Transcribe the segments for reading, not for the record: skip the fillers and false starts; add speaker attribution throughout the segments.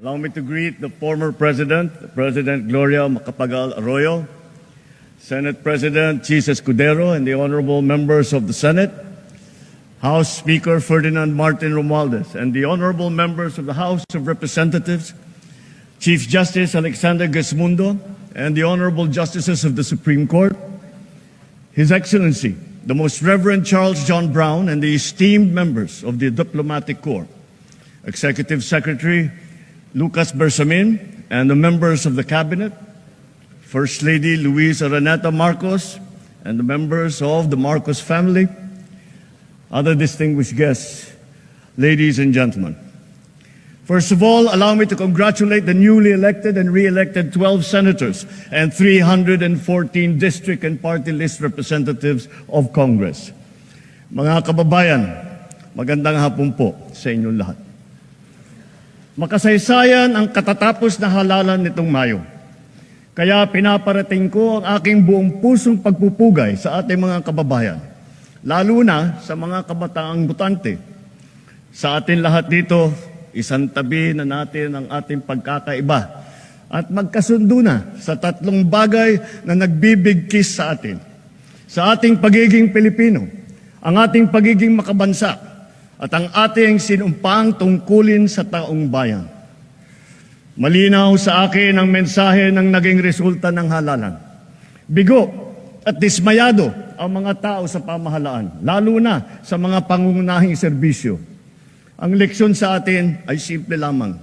Speaker 1: Allow me to greet the former President, President Gloria Macapagal Arroyo, Senate President Chis Escudero, and the honorable members of the Senate, House Speaker Ferdinand Martin Romualdez, and the honorable members of the House of Representatives, Chief Justice Alexander Gesmundo, and the honorable justices of the Supreme Court, His Excellency, the Most Reverend Charles John Brown, and the esteemed members of the Diplomatic Corps, Executive Secretary Lucas Bersamin, and the members of the Cabinet, First Lady Luisa Araneta Marcos, and the members of the Marcos family, other distinguished guests, ladies and gentlemen. First of all, allow me to congratulate the newly elected and re-elected 12 senators and 314 district and party list representatives of Congress. Mga kababayan, magandang hapon po sa inyong lahat. Makasaysayan ang katatapos na halalan nitong Mayo. Kaya pinaparating ko ang aking buong pusong pagpupugay sa ating mga kababayan, lalo na sa mga kabataang botante. Sa atin lahat dito, isang tabi na natin ang ating pagkakaiba at magkasundo na sa tatlong bagay na nagbibigkis sa atin. Sa ating pagiging Pilipino, ang ating pagiging makabansa, at ang ating sinumpang tungkulin sa taong bayan. Malinaw sa akin ang mensahe ng naging resulta ng halalan. Bigo at dismayado ang mga tao sa pamahalaan, lalo na sa mga pangunahing serbisyo. Ang leksyon sa atin ay simple lamang.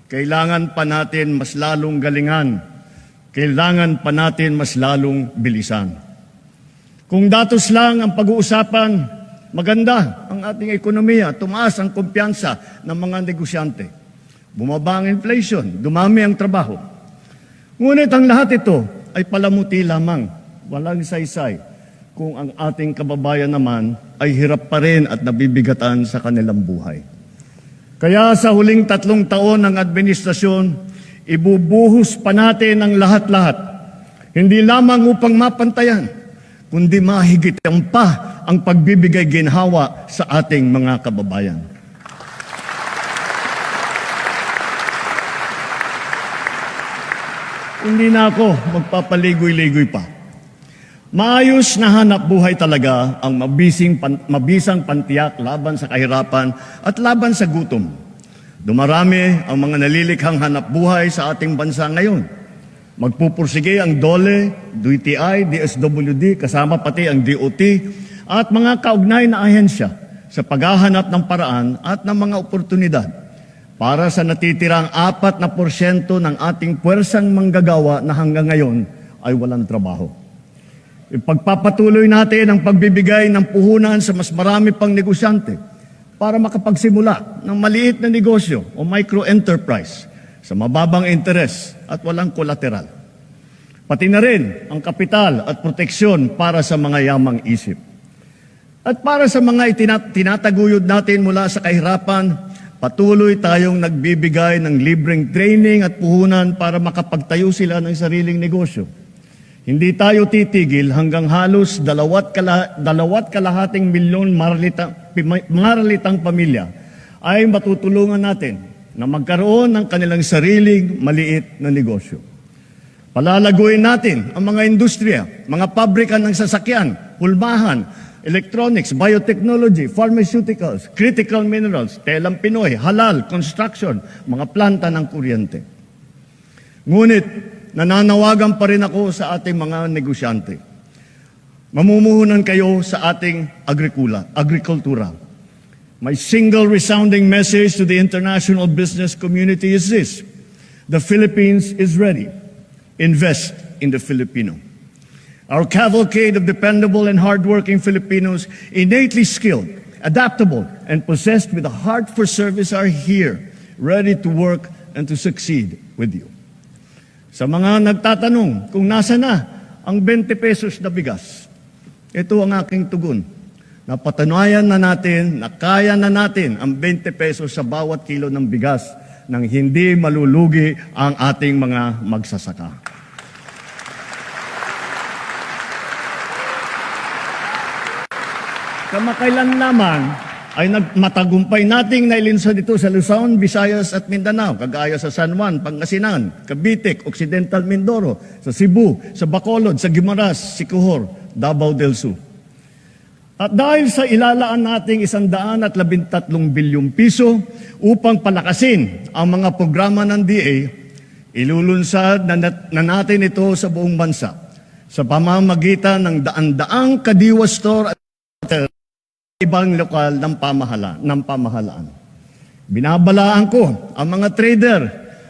Speaker 1: Kailangan pa natin mas lalong galingan. Kailangan pa natin mas lalong bilisan. Kung datos lang ang pag-uusapan, maganda ang ating ekonomiya, tumaas ang kumpiyansa ng mga negosyante. Bumaba ang inflation, dumami ang trabaho. Ngunit ang lahat ito ay palamuti lamang, walang saysay, kung ang ating kababayan naman ay hirap pa rin at nabibigatan sa kanilang buhay. Kaya sa huling 3 taon ng administrasyon, ibubuhos pa natin ang lahat-lahat, hindi lamang upang mapantayan, kundi mahigit pa ang pagbibigay ginhawa sa ating mga kababayan. Hindi na ako magpapaligoy-ligoy pa. Maayos na hanap buhay talaga ang mabisang pantiyak laban sa kahirapan at laban sa gutom. Dumarami ang mga nalilikhang hanap buhay sa ating bansa ngayon. Magpupursige ang DOLE, DTI, DSWD, kasama pati ang DOT, at mga kaugnay na ahensya sa paghahanap ng paraan at ng mga oportunidad para sa natitirang 4% ng ating puwersang manggagawa na hanggang ngayon ay walang trabaho. Ipagpapatuloy natin ang pagbibigay ng puhunan sa mas marami pang negosyante para makapagsimula ng maliit na negosyo o micro-enterprise sa mababang interes at walang kolateral. Pati na rin ang kapital at proteksyon para sa mga yamang isip. At para sa mga tinataguyod natin mula sa kahirapan, patuloy tayong nagbibigay ng libreng training at puhunan para makapagtayo sila ng sariling negosyo. Hindi tayo titigil hanggang halos 2.5 milyon maralitang pamilya ay matutulungan natin na magkaroon ng kanilang sariling maliit na negosyo. Palalaguin natin ang mga industriya, mga pabrika ng sasakyan, pulmahan, electronics, biotechnology, pharmaceuticals, critical minerals, telang Pinoy, halal, construction, mga planta ng kuryente. Ngunit, nananawagan pa rin ako sa ating mga negosyante. Mamumuhunan kayo sa ating agrikultura. My single resounding message to the international business community is this: the Philippines is ready. Invest in the Filipino. Our cavalcade of dependable and hardworking Filipinos, innately skilled, adaptable, and possessed with a heart for service are here, ready to work and to succeed with you. Sa mga nagtatanong kung nasa na ang 20 pesos na bigas, ito ang aking tugon. Napatunayan na natin na kaya na natin ang 20 pesos sa bawat kilo ng bigas nang hindi malulugi ang ating mga magsasaka. Kamakailan lamang ay matagumpay nating nailinsa dito sa Luzon, Visayas at Mindanao, kagaya sa San Juan, Pangasinan, Cavite, Occidental Mindoro, sa Cebu, sa Bacolod, sa Guimaras, Siquijor, Davao del Sur. At dahil sa ilalaan nating 113 bilyong piso upang palakasin ang mga programa ng DA, ilulunsad na natin ito sa buong bansa sa pamamagitan ng daan-daang Kadiwa Store at ibang lokal ng pamahalaan. Binabalaan ko ang mga trader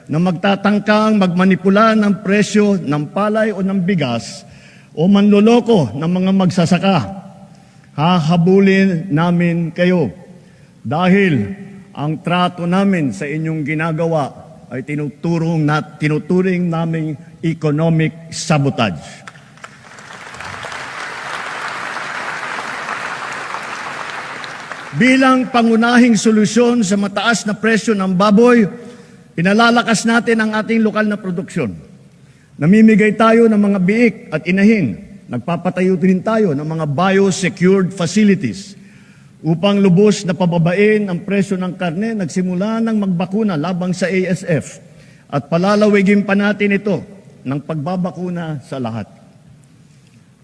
Speaker 1: na magtatangkang magmanipula ng presyo ng palay o ng bigas o manloloko ng mga magsasaka. Hahabulin namin kayo dahil ang trato namin sa inyong ginagawa ay tinuturing naming economic sabotage. Bilang pangunahing solusyon sa mataas na presyo ng baboy, pinalalakas natin ang ating lokal na produksyon. Namimigay tayo ng mga biik at inahin. Nagpapatayo din tayo ng mga biosecured facilities upang lubos na pababain ang presyo ng karne. Nagsimula ng magbakuna labang sa ASF at palalawigin pa natin ito ng pagbabakuna sa lahat.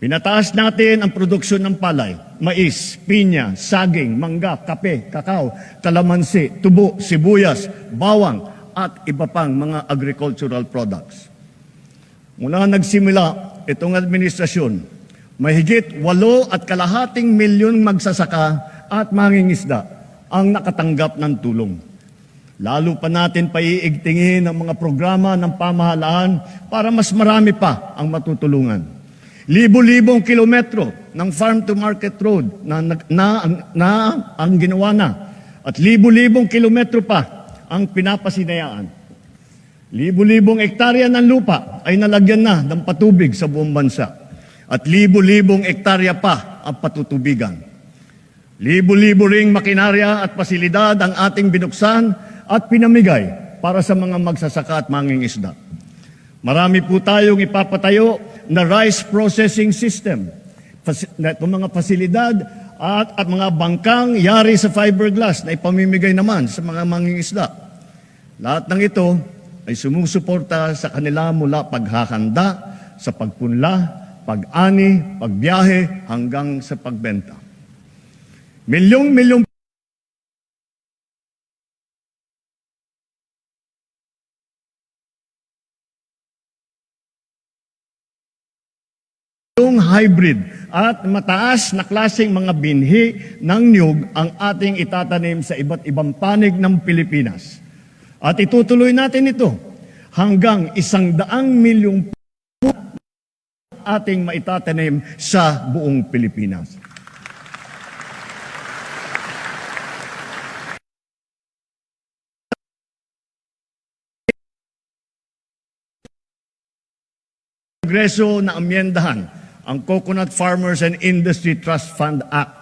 Speaker 1: Pinataas natin ang produksyon ng palay, mais, pinya, saging, mangga, kape, kakao, kalamansi, tubo, sibuyas, bawang, at iba pang mga agricultural products. Mula nagsimula itong administrasyon, mahigit 8.5 milyon magsasaka at mangingisda ang nakatanggap ng tulong. Lalo pa natin paiigtingin ang mga programa ng pamahalaan para mas marami pa ang matutulungan. Libo-libong kilometro ng farm-to-market road na ang ginawa na at libo-libong kilometro pa ang pinapasinayaan. Libo-libong ektarya ng lupa ay nalagyan na ng patubig sa buong bansa at libo-libong ektarya pa ang patutubigan. Libo-libo ring makinarya at pasilidad ang ating binuksan at pinamigay para sa mga magsasaka at mangingisda. Marami po tayong ipapatayo na rice processing system. Itong mga pasilidad at mga bangkang yari sa fiberglass na ipamimigay naman sa mga mangingisda. Lahat ng ito ay sumusuporta sa kanila mula paghahanda, sa pagpunla, pag-ani, pagbiyahe hanggang sa pagbenta. Milyong-milyong hybrid at mataas na klaseng mga binhi ng niyog ang ating itatanim sa iba't ibang panig ng Pilipinas. At itutuloy natin ito hanggang 100 milyong ating maitatanim sa buong Pilipinas. Kongreso na amyendahan ang Coconut Farmers and Industry Trust Fund Act.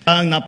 Speaker 1: ang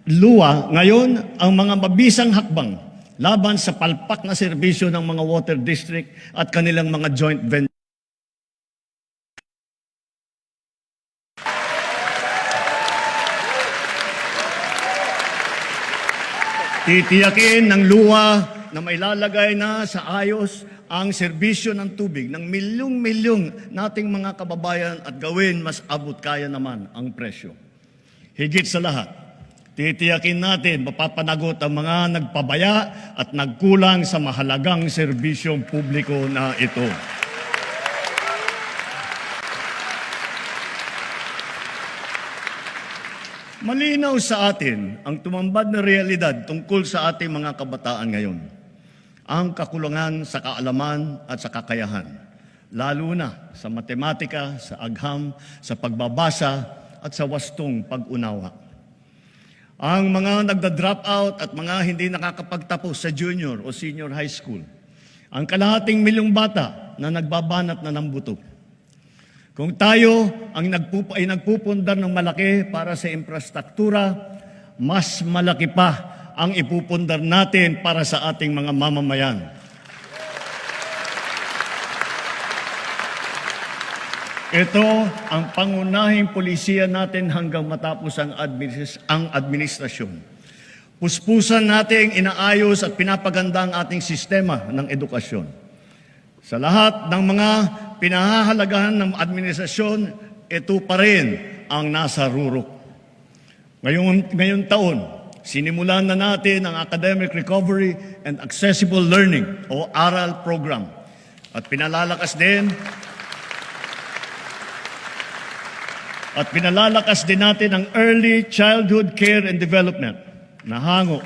Speaker 1: luwa ngayon ang mga mabisang hakbang laban sa palpak na serbisyo ng mga water district at kanilang mga joint venture. Titiyakin ng luwa na mailalagay na sa ayos ang serbisyo ng tubig ng milyong-milyong nating mga kababayan at gawin mas abot kaya naman ang presyo. Higit sa lahat, titiyakin natin mapapanagot ang mga nagpabaya at nagkulang sa mahalagang serbisyong publiko na ito. Malinaw sa atin ang tumambad na realidad tungkol sa ating mga kabataan ngayon. Ang kakulangan sa kaalaman at sa kakayahan, lalo na sa matematika, sa agham, sa pagbabasa at sa wastong pag-unawa. Ang mga nagda-drop out at mga hindi nakakapagtapos sa junior o senior high school. Ang kalahating milyong bata na nagbabanat na ng buto. Kung tayo ay nagpupundar ng malaki para sa infrastruktura, mas malaki pa ang ipupundar natin para sa ating mga mamamayan. Ito ang pangunahing polisiya natin hanggang matapos ang administrasyon. Puspusan nating inaayos at pinapaganda ang ating sistema ng edukasyon. Sa lahat ng mga pinahahalagahan ng administrasyon, ito pa rin ang nasa rurok. Ngayong taon, sinimulan na natin ang Academic Recovery and Accessible Learning o ARAL program. At pinalalakas din natin ang Early Childhood Care and Development na hango.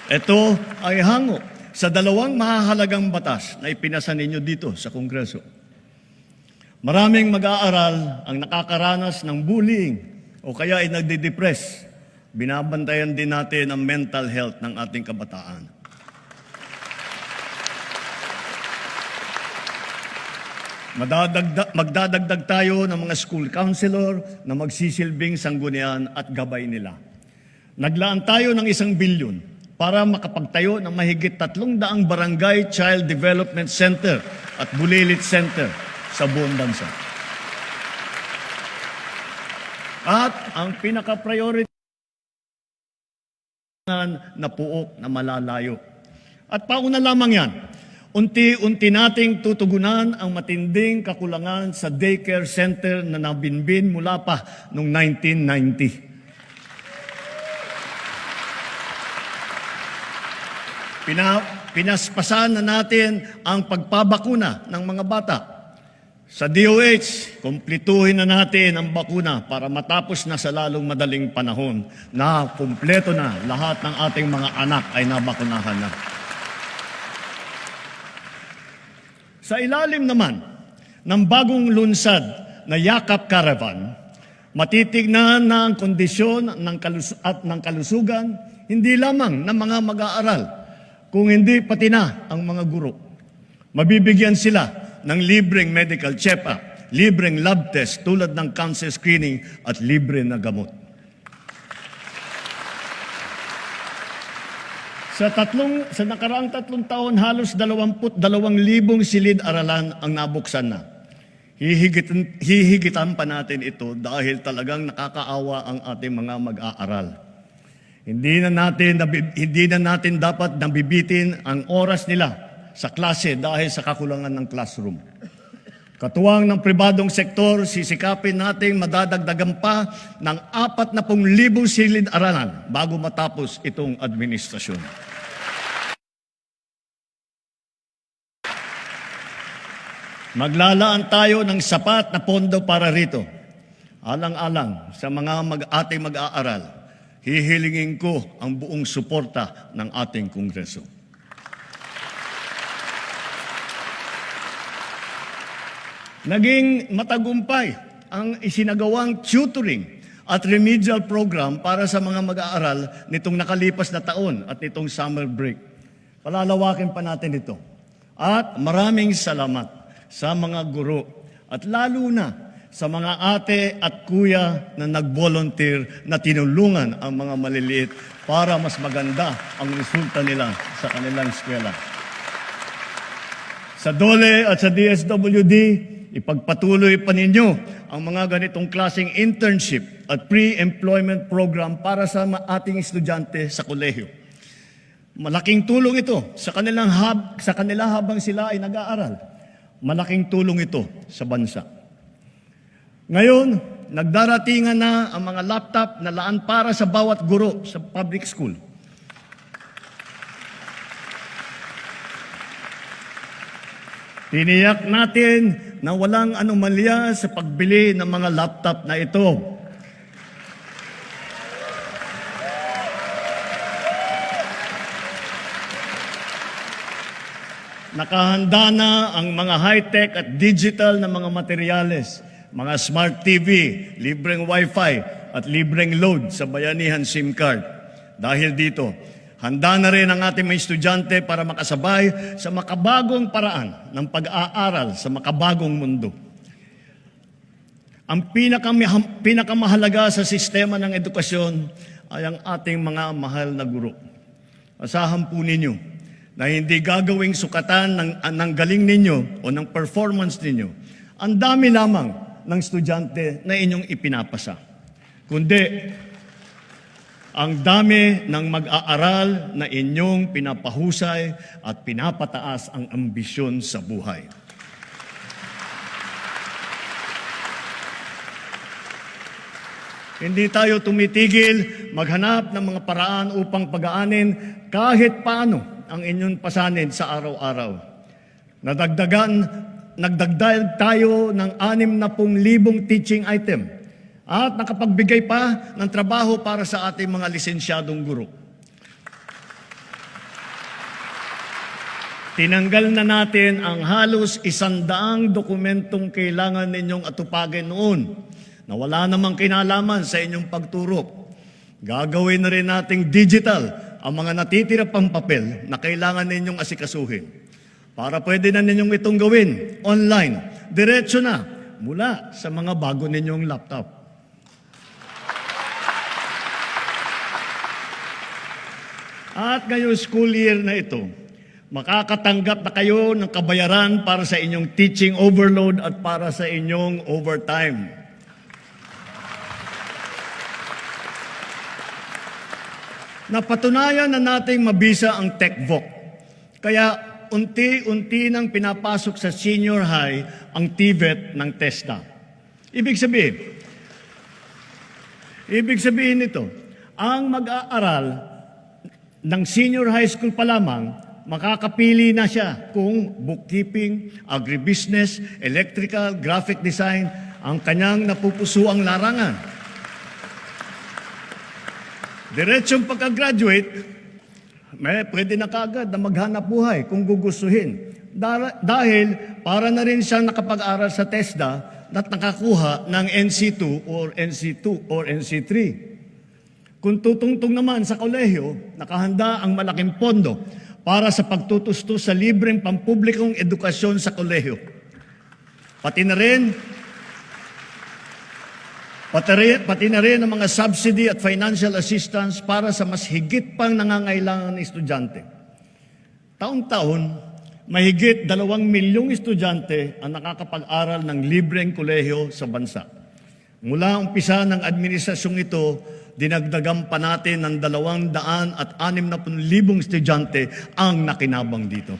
Speaker 1: Ito ay hango sa dalawang mahahalagang batas na ipinasa ninyo dito sa Kongreso. Maraming mag-aaral ang nakakaranas ng bullying o kaya ay nagde-depress. Binabantayan din natin ang mental health ng ating kabataan. Magdadagdag tayo ng mga school counselor na magsisilbing sanggunian at gabay nila. Naglaan tayo ng 1 bilyon para makapagtayo ng mahigit 300 barangay child development center at bulilit center sa buong bansa. At ang pinaka-priority na puok na malalayo. At pauna lamang yan, unti-unti nating tutugunan ang matinding kakulangan sa daycare center na nabinbin mula pa noong 1990. Pinaspasan na natin ang pagpabakuna ng mga bata. Sa DOH, kumpletuhin na natin ang bakuna para matapos na sa lalong madaling panahon na kumpleto na lahat ng ating mga anak ay nabakunahan na. Sa ilalim naman ng bagong lunsad na Yakap Caravan, matitignan na ang kondisyon ng kalusugan hindi lamang ng mga mag-aaral, kung hindi pati na ang mga guro. Mabibigyan sila ng libreng medical check-up, libreng lab test tulad ng cancer screening at libre na gamot. Sa nakaraang 3 taon, halos 22,000 silid-aralan ang nabuksan na. Hihigitan pa natin ito dahil talagang nakakaawa ang ating mga mag-aaral. Hindi na natin dapat nabibitin ang oras nila sa klase dahil sa kakulangan ng classroom. Katuwang ng pribadong sektor, sisikapin nating madadagdagan pa ng 40,000 silid-aralan bago matapos itong administrasyon. Maglalaan tayo ng sapat na pondo para rito. Alang-alang sa mga ating mag-aaral, hihilingin ko ang buong suporta ng ating Kongreso. Naging matagumpay ang isinagawang tutoring at remedial program para sa mga mag-aaral nitong nakalipas na taon at nitong summer break. Palalawakin pa natin ito. At maraming salamat sa mga guro at lalo na sa mga ate at kuya na nag-volunteer na tinulungan ang mga maliliit para mas maganda ang resulta nila sa kanilang eskwela. Sa DOLE at sa DSWD, ipagpatuloy pa ninyo ang mga ganitong klaseng internship at pre-employment program para sa ating estudyante sa kolehiyo. Malaking tulong ito sa kanila habang sila ay nag-aaral. Malaking tulong ito sa bansa. Ngayon, nagdaratingan na ang mga laptop na laan para sa bawat guro sa public school. Tiniyak natin na walang anomalya sa pagbili ng mga laptop na ito. Nakahanda na ang mga high-tech at digital na mga materyales, mga smart TV, libreng Wi-Fi at libreng load sa bayanihan SIM card. Dahil dito, handa na rin ang ating mga estudyante para makasabay sa makabagong paraan ng pag-aaral sa makabagong mundo. Ang pinakamahalaga sa sistema ng edukasyon ay ang ating mga mahal na guro. Asahan po ninyo na hindi gagawing sukatan ng galing ninyo o ng performance ninyo ang dami lamang ng estudyante na inyong ipinapasa, kundi ang dami ng mag-aaral na inyong pinapahusay at pinapataas ang ambisyon sa buhay. Hindi tayo tumitigil maghanap ng mga paraan upang pag-aanin kahit paano ang inyong pasanin sa araw-araw. Nagdagdag tayo ng 60,000 teaching item at nakapagbigay pa ng trabaho para sa ating mga lisensyadong guro. Tinanggal na natin ang halos 100 dokumentong kailangan ninyong atupagin noon na wala namang kinalaman sa inyong pagturo. Gagawin na rin nating digital ang mga natitira pang papel na kailangan ninyong asikasuhin. Para pwede na ninyong itong gawin online, diretso na mula sa mga bago ninyong laptop. At ngayong school year na ito, makakatanggap na kayo ng kabayaran para sa inyong teaching overload at para sa inyong overtime. Napatunayan na nating mabisa ang TechVoc. Kaya unti-unti nang pinapasok sa senior high ang TVET ng TESDA. Ibig sabihin nito, ang mag-aaral ng senior high school pa lamang makakapili na siya kung bookkeeping, agribusiness, electrical, graphic design ang kanyang napupusuang larangan. Diretsong pagka-graduate, pwede na kaagad na maghanap buhay kung gugustuhin. Dahil para na rin siyang nakapag-aral sa TESDA at nakakuha ng NC2 or NC2 or NC3. Kung tutungtong naman sa kolehiyo, nakahanda ang malaking pondo para sa pagtutusto sa libreng pampublikong edukasyon sa kolehiyo. Pati na rin ang mga subsidy at financial assistance para sa mas higit pang nangangailangan ng estudyante. Taon-taon, mahigit 2 milyong estudyante ang nakakapag-aral ng libreng kolehiyo sa bansa. Mula umpisa ng administrasyong ito, dinagdagan pa natin ng 260,000 estudyante ang nakinabang dito.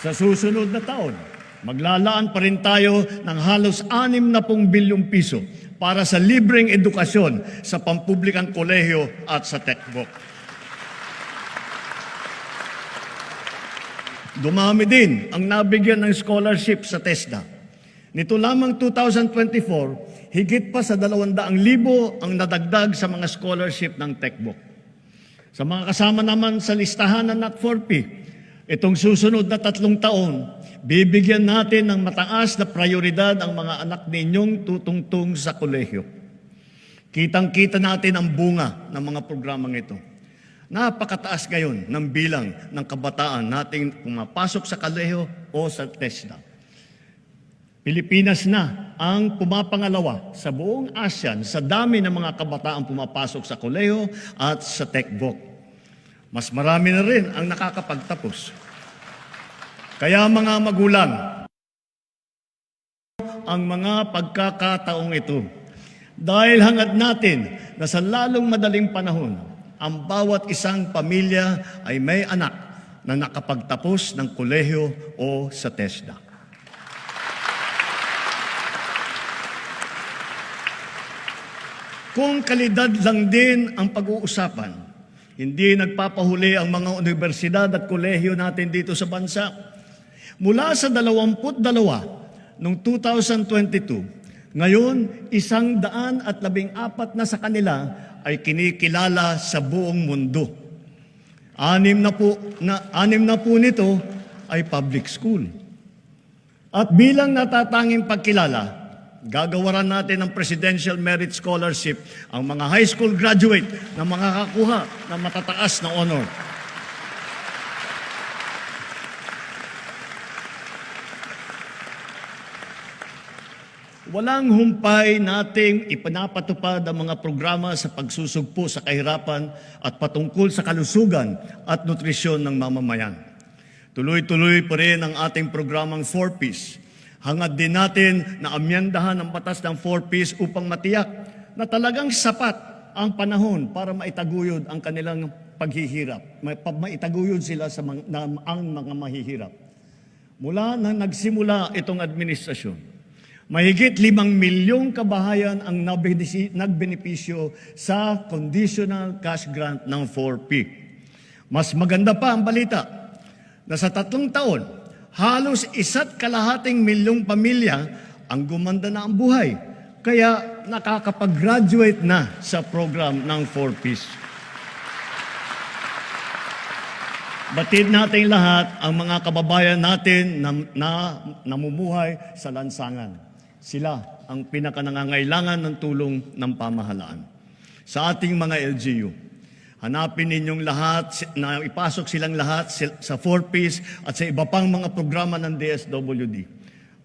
Speaker 1: Sa susunod na taon, maglalaan pa rin tayo ng halos 60 bilyong piso para sa libreng edukasyon sa pampublikang kolehiyo at sa TECBOC. Dumami din ang nabigyan ng scholarship sa TESDA. Nito lamang 2024, higit pa sa 200,000 ang nadagdag sa mga scholarship ng TECBOC. Sa mga kasama naman sa listahan ng NAT4P, itong susunod na 3 taon, bibigyan natin ng mataas na prioridad ang mga anak ninyong tutungtong sa kolehiyo. Kitang-kita natin ang bunga ng mga programang ito. Napakataas ngayon ng bilang ng kabataan nating pumapasok sa kolehiyo o sa TESDA. Pilipinas na ang pumapangalawa sa buong ASEAN sa dami ng mga kabataan pumapasok sa kolehiyo at sa TECBOC. Mas marami na rin ang nakakapagtapos. Kaya mga magulang, ang mga pagkakataong ito, dahil hangad natin na sa lalong madaling panahon, ang bawat isang pamilya ay may anak na nakapagtapos ng kolehiyo o sa TESDA. Kung kalidad lang din ang pag-uusapan, hindi nagpapahuli ang mga universidad at kolehiyo natin dito sa bansa. Mula sa 22 noong 2022, ngayon 114 na sa kanila ay kinikilala sa buong mundo. 6 na po nito ay public school. At bilang natatanging pagkilala, gagawaran natin ng Presidential Merit Scholarship ang mga high school graduate na makakakuha ng matataas na honor. Walang humpay nating ipinapatupad ang mga programa sa pagsusugpo sa kahirapan at patungkol sa kalusugan at nutrisyon ng mamamayan. Tuloy-tuloy pa rin ang ating programang 4Ps. Hangad din natin na amyendahan ang batas ng 4Ps upang matiyak na talagang sapat ang panahon para maitaguyod ang kanilang paghihirap. Maitaguyod sila ang mga mahihirap. Mula nang nagsimula itong administrasyon, mahigit 5 milyong kabahayan ang nagbenepisyo sa conditional cash grant ng 4P. Mas maganda pa ang balita na sa 3 taon, halos 1.2 milyong pamilya ang gumanda na ang buhay. Kaya nakakapag-graduate na sa program ng 4Ps. Batid natin lahat ang mga kababayan natin na namumuhay sa lansangan. Sila ang pinakanangangailangan ng tulong ng pamahalaan. Sa ating mga LGU, hanapin ninyong lahat, na ipasok silang lahat sa 4Ps at sa iba pang mga programa ng DSWD.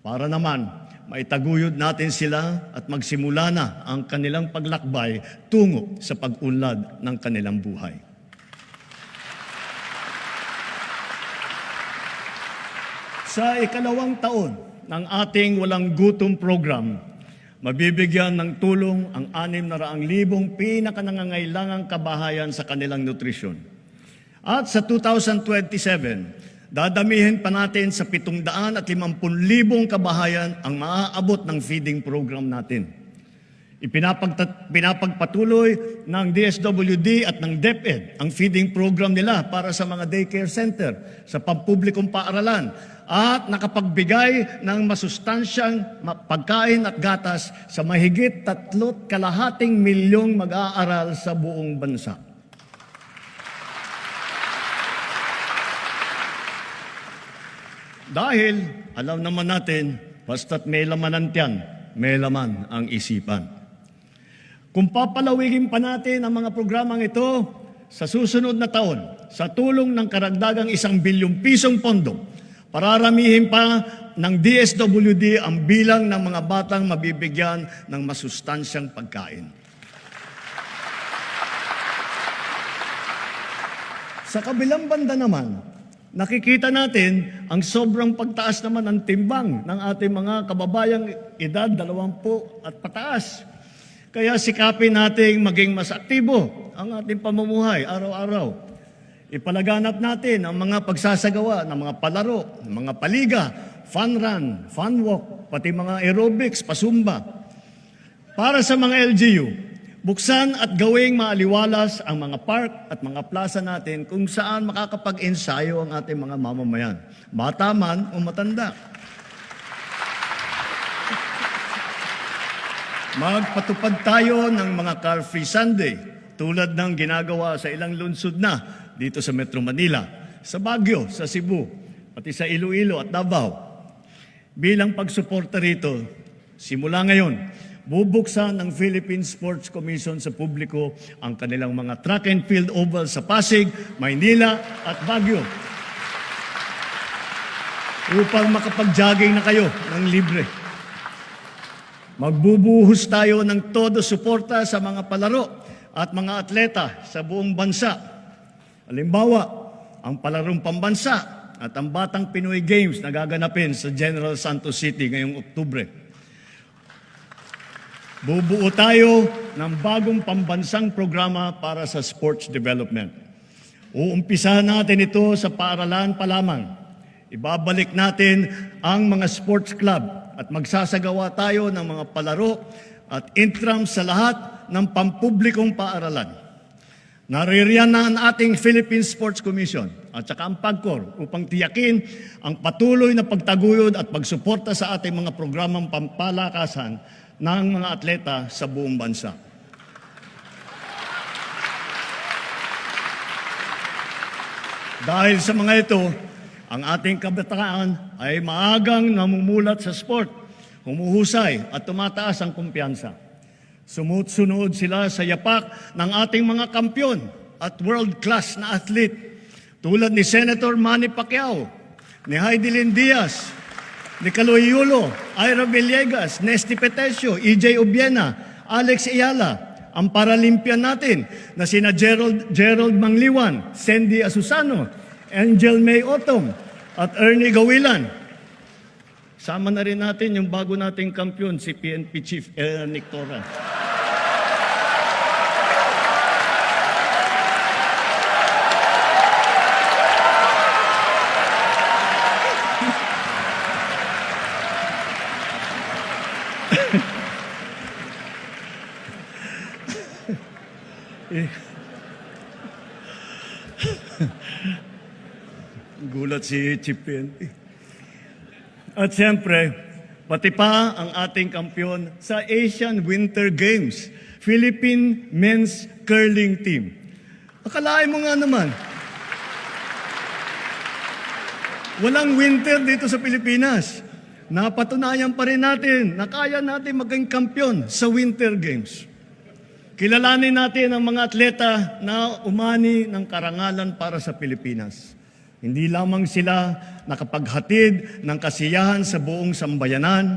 Speaker 1: Para naman, maitaguyod natin sila at magsimula na ang kanilang paglakbay tungo sa pag-unlad ng kanilang buhay. Sa 2nd taon ng ating Walang Gutom program, mabibigyan ng tulong ang 600,000 pinakanangangailangang kabahayan sa kanilang nutrisyon. At sa 2027, dadamihin pa natin sa 750,000 kabahayan ang maaabot ng feeding program natin. Pinapagpatuloy ng DSWD at ng DepEd ang feeding program nila para sa mga daycare center sa pampublikong paaralan at nakapagbigay ng masustansyang pagkain at gatas sa mahigit 3.2 milyong mag-aaral sa buong bansa. Dahil alam naman natin, basta't may laman ang tiyan, may laman ang isipan. Kung papalawigin pa natin ang mga programang ito sa susunod na taon, sa tulong ng karagdagang 1 bilyong pisong pondo, pararamihin pa ng DSWD ang bilang ng mga batang mabibigyan ng masustansyang pagkain. Sa kabilang banda naman, nakikita natin ang sobrang pagtaas naman ng timbang ng ating mga kababayang edad 20 at pataas. Kaya sikapin nating maging mas aktibo ang ating pamumuhay araw-araw. Ipalaganap natin ang mga pagsasagawa ng mga palaro, mga paliga, fun run, fun walk, pati mga aerobics, pasumba. Para sa mga LGU, buksan at gawing maaliwalas ang mga park at mga plaza natin kung saan makakapag-ensayo ang ating mga mamamayan, bata man o matanda. Magpatupad tayo ng mga car-free Sunday tulad ng ginagawa sa ilang lungsod na dito sa Metro Manila, sa Baguio, sa Cebu, pati sa Iloilo at Davao. Bilang pagsuporta rito, simula ngayon, bubuksan ng Philippine Sports Commission sa publiko ang kanilang mga track and field oval sa Pasig, Maynila at Baguio upang makapag-jogging na kayo ng libre. Magbubuhos tayo ng todo suporta sa mga palaro at mga atleta sa buong bansa. Halimbawa, ang palarong pambansa at ang Batang Pinoy Games na gaganapin sa General Santos City ngayong Oktubre. Bubuo tayo ng bagong pambansang programa para sa sports development. Uumpisahan natin ito sa paaralan pa lamang. Ibabalik natin ang mga sports club at magsasagawa tayo ng mga palaro at intrams sa lahat ng pampublikong paaralan. Naririyan na ang ating Philippine Sports Commission at saka ang PAGCOR upang tiyakin ang patuloy na pagtaguyod at pagsuporta sa ating mga programang pampalakasan ng mga atleta sa buong bansa. Dahil sa mga ito, ang ating kabataan ay maagang namumulat sa sport, humuhusay at tumataas ang kumpiyansa. Sumusunod sila sa yapak ng ating mga kampyon at world-class na athlete tulad ni Senator Manny Pacquiao, ni Heidelin Diaz, ni Kaloy Yulo, Ira Villegas, Nesty Petesio, EJ Obiena, Alex Ayala, ang Paralympian natin na sina Gerald Mangliwan, Sandy Asusano, Angel May Otom, at Ernie Gawilan. Sama na rin natin yung bago nating kampyon, si PNP Chief Nick Torra. Gulat si Chief PNP. At siyempre, pati pa ang ating kampyon sa Asian Winter Games, Philippine Men's Curling Team. Akalain mo nga naman, walang winter dito sa Pilipinas. Napatunayan pa rin natin na kaya natin maging kampyon sa Winter Games. Kilalanin natin ang mga atleta na umani ng karangalan para sa Pilipinas. Hindi lamang sila nakapaghatid ng kasiyahan sa buong sambayanan,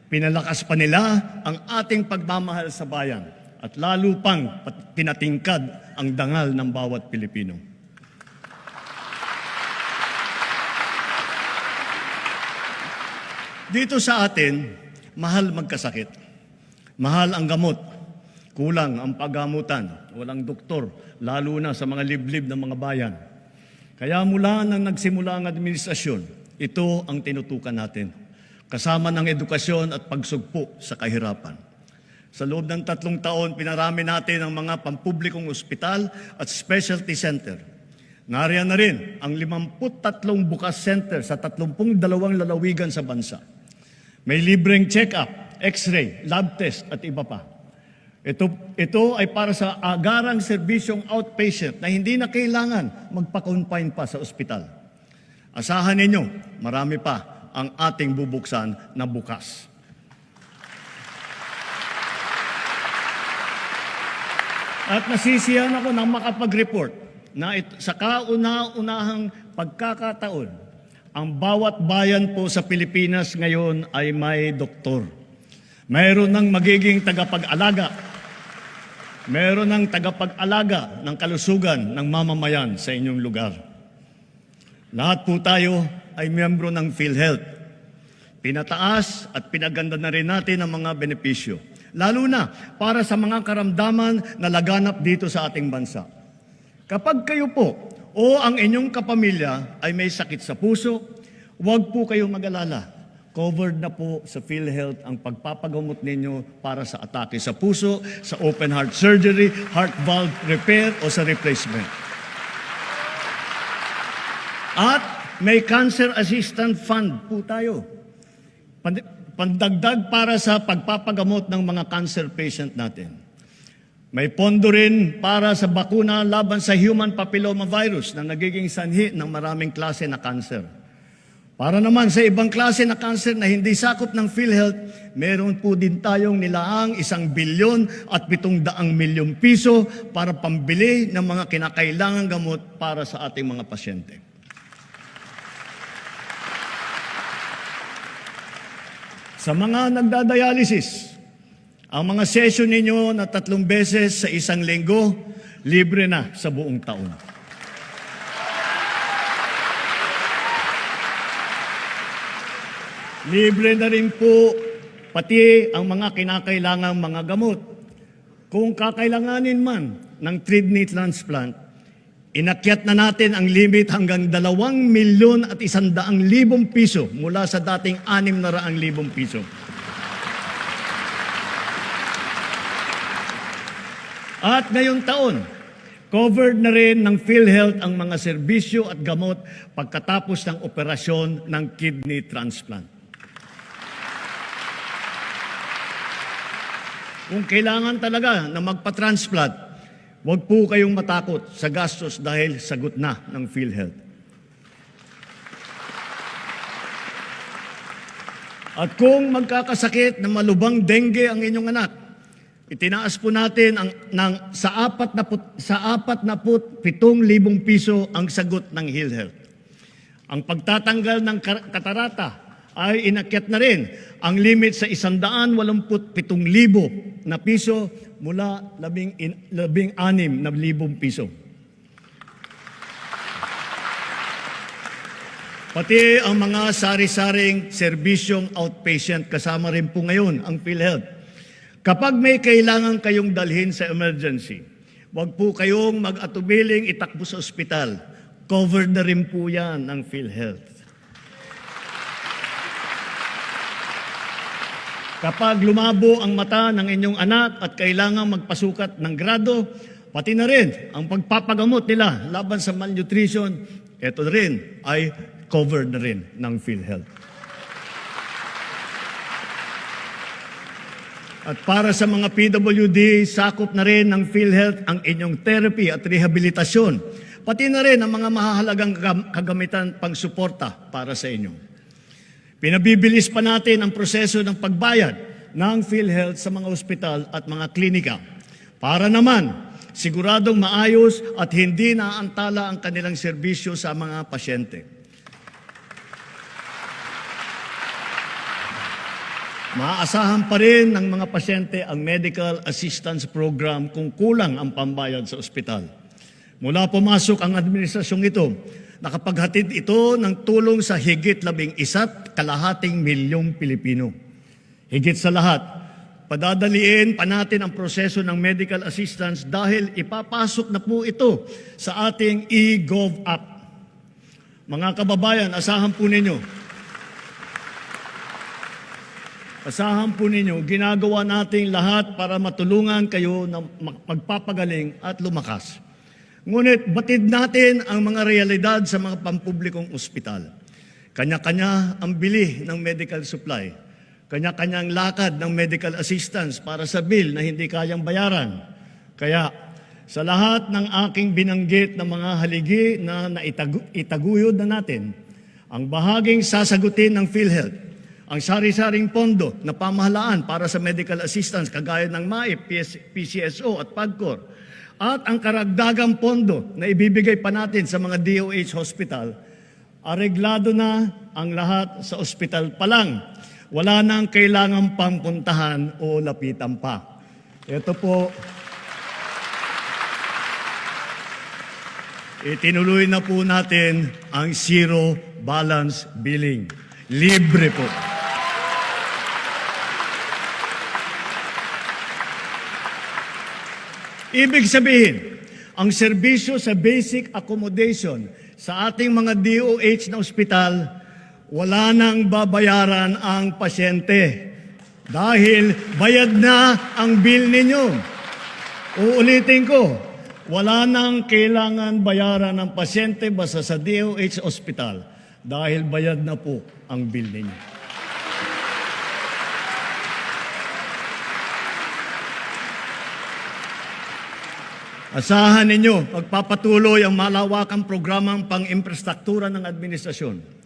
Speaker 1: pinalakas pa nila ang ating pagmamahal sa bayan at lalo pang pinatingkad ang dangal ng bawat Pilipino. Dito sa atin, mahal magkasakit. Mahal ang gamot. Kulang ang paggamutan. Walang doktor, lalo na sa mga liblib ng mga bayan. Kaya mula nang nagsimula ang administrasyon, ito ang tinutukan natin, kasama ng edukasyon at pagsugpo sa kahirapan. Sa loob ng 3 taon, pinarami natin ang mga pampublikong ospital at specialty center. Nariyan na rin ang 53 bukas center sa 32 lalawigan sa bansa. May libreng check-up, x-ray, lab test at iba pa. Ito ay para sa agarang serbisyong outpatient na hindi na kailangan magpa-confine pa sa ospital. Asahan ninyo, marami pa ang ating bubuksan na bukas. At nasisiyahan ako nang makapag-report na sa kauna-unahang pagkakataon, ang bawat bayan po sa Pilipinas ngayon ay may doktor. Mayroon ng magiging tagapag-alaga. Mayroon ng tagapag-alaga ng kalusugan ng mamamayan sa inyong lugar. Lahat po tayo ay miyembro ng PhilHealth. Pinataas at pinaganda na rin natin ang mga benepisyo. Lalo na para sa mga karamdaman na laganap dito sa ating bansa. Kapag kayo po o ang inyong kapamilya ay may sakit sa puso, huwag po kayong mag-alala. Covered na po sa PhilHealth ang pagpapagamot ninyo para sa atake sa puso, sa open heart surgery, heart valve repair o sa replacement. At may cancer assistance fund po tayo. Pandagdag para sa pagpapagamot ng mga cancer patient natin. May pondo rin para sa bakuna laban sa human papilloma virus na nagiging sanhi ng maraming klase na cancer. Para naman sa ibang klase na cancer na hindi sakop ng PhilHealth, meron po din tayong nilaang 1 bilyon at 700 milyong piso para pambili ng mga kinakailangang gamot para sa ating mga pasyente. Sa mga nagdadialysis, ang mga session ninyo na 3 beses sa 1 linggo, libre na sa buong taon. Libre na rin po pati ang mga kinakailangang mga gamot. Kung kakailanganin man ng kidney transplant, inakyat na natin ang limit hanggang 2,100,000 piso mula sa dating 600,000 piso. At ngayong taon, covered na rin ng PhilHealth ang mga serbisyo at gamot pagkatapos ng operasyon ng kidney transplant. Kung kailangan talaga na magpa-transplant, huwag po kayong matakot sa gastos dahil sagot na ng PhilHealth. At kung magkakasakit na malubhang dengue ang inyong anak, itinaas po natin sa 47,000 piso ang sagot ng PhilHealth. Ang pagtatanggal ng katarata ay inakyat na rin ang limit sa 187,000 na piso mula 16,000 piso. Pati ang mga sari-saring serbisyong outpatient kasama rin po ngayon ang PhilHealth. Kapag may kailangan kayong dalhin sa emergency, huwag po kayong mag-atubiling itakbo sa ospital. Covered na rin po yan ng PhilHealth. Kapag lumabo ang mata ng inyong anak at kailangang magpasukat ng grado, pati na rin ang pagpapagamot nila laban sa malnutrition, ito rin ay covered na rin ng PhilHealth. At para sa mga PWD, sakop na rin ng PhilHealth ang inyong therapy at rehabilitasyon, pati na rin ang mga mahahalagang kagamitan pang-suporta para sa inyo. Pinabibilis pa natin ang proseso ng pagbayad ng PhilHealth sa mga ospital at mga klinika para naman siguradong maayos at hindi naaantala ang kanilang serbisyo sa mga pasyente. Maaasahan pa rin ng mga pasyente ang medical assistance program kung kulang ang pambayad sa ospital. Mula pumasok ang administrasyong ito, nakapaghatid ito ng tulong sa higit 11.5 milyong Pilipino. Higit sa lahat, padadaliin pa natin ang proseso ng medical assistance dahil ipapasok na po ito sa ating eGov app. Mga kababayan, asahan po ninyo, Asahan po ninyo, ginagawa nating lahat para matulungan kayo na magpapagaling at lumakas. Ngunit batid natin ang mga realidad sa mga pampublikong ospital. Kanya-kanya ang bili ng medical supply. Kanya-kanyang lakad ng medical assistance para sa bill na hindi kayang bayaran. Kaya sa lahat ng aking binanggit na mga haligi na itaguyod na natin, ang bahaging sasagutin ng PhilHealth, ang sari-saring pondo na pamahalaan para sa medical assistance kagaya ng MAIP, PCSO at PAGCOR, at ang karagdagang pondo na ibibigay pa natin sa mga DOH hospital, areglado na ang lahat sa ospital pa lang. Wala nang kailangang pampuntahan o lapitan pa. Ito po, itinuloy na po natin ang zero balance billing. Libre po. Ibig sabihin, ang serbisyo sa basic accommodation sa ating mga DOH na ospital, wala nang babayaran ang pasyente dahil bayad na ang bill ninyo. Uulitin ko, wala nang kailangan bayaran ng pasyente basta sa DOH ospital dahil bayad na po ang bill ninyo. Asahan ninyo, magpapatuloy ang malawakang programang pang-infrastruktura ng administrasyon.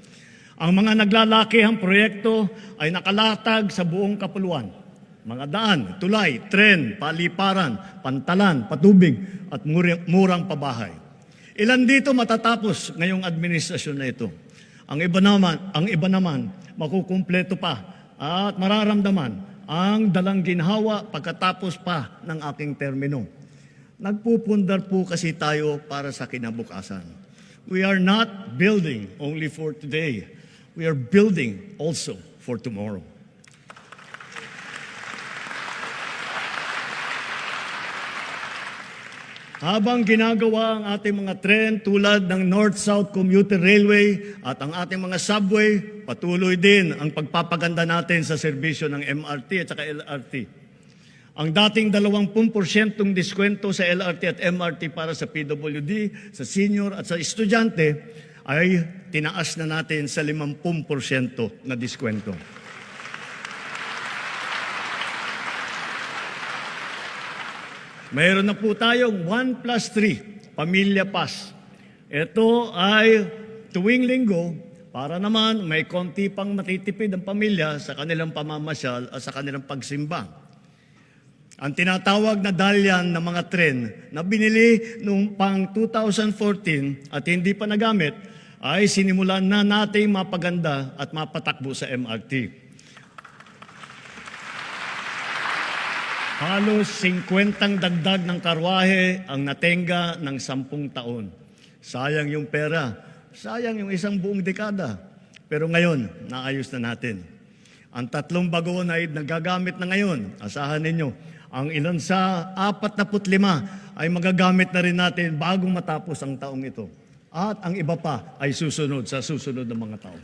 Speaker 1: Ang mga naglalakihang proyekto ay nakalatag sa buong kapuluan. Mga daan, tulay, tren, paliparan, pantalan, patubig at murang pabahay. Ilan dito matatapos ngayong administrasyon na ito. Ang iba naman makukumpleto pa at mararamdaman ang dalang ginhawa pagkatapos pa ng aking termino. Nagpupundar po kasi tayo para sa kinabukasan. We are not building only for today. We are building also for tomorrow. Habang ginagawa ang ating mga tren tulad ng North-South Commuter Railway at ang ating mga subway, patuloy din ang pagpapaganda natin sa serbisyo ng MRT at saka LRT. Ang dating 20% diskwento sa LRT at MRT para sa PWD, sa senior at sa estudyante ay tinaas na natin sa 50% na diskwento. Mayroon na po tayong 1+3, Pamilya Pass. Ito ay tuwing linggo para naman may konti pang matitipid ang pamilya sa kanilang pamamasyal at sa kanilang pagsimba. Ang tinatawag na dalyan ng mga tren na binili noong pang 2014 at hindi pa nagamit ay sinimulan na nating mapaganda at mapatakbo sa MRT. Halos 50 dagdag ng karwahe ang natenga ng 10 taon. Sayang yung pera, sayang yung isang buong dekada. Pero ngayon, naayos na natin. Ang 3 bagon ay nagagamit na ngayon. Asahan ninyo. Ang ilan sa 45 ay magagamit na rin natin bagong matapos ang taong ito. At ang iba pa ay susunod sa susunod na mga taon.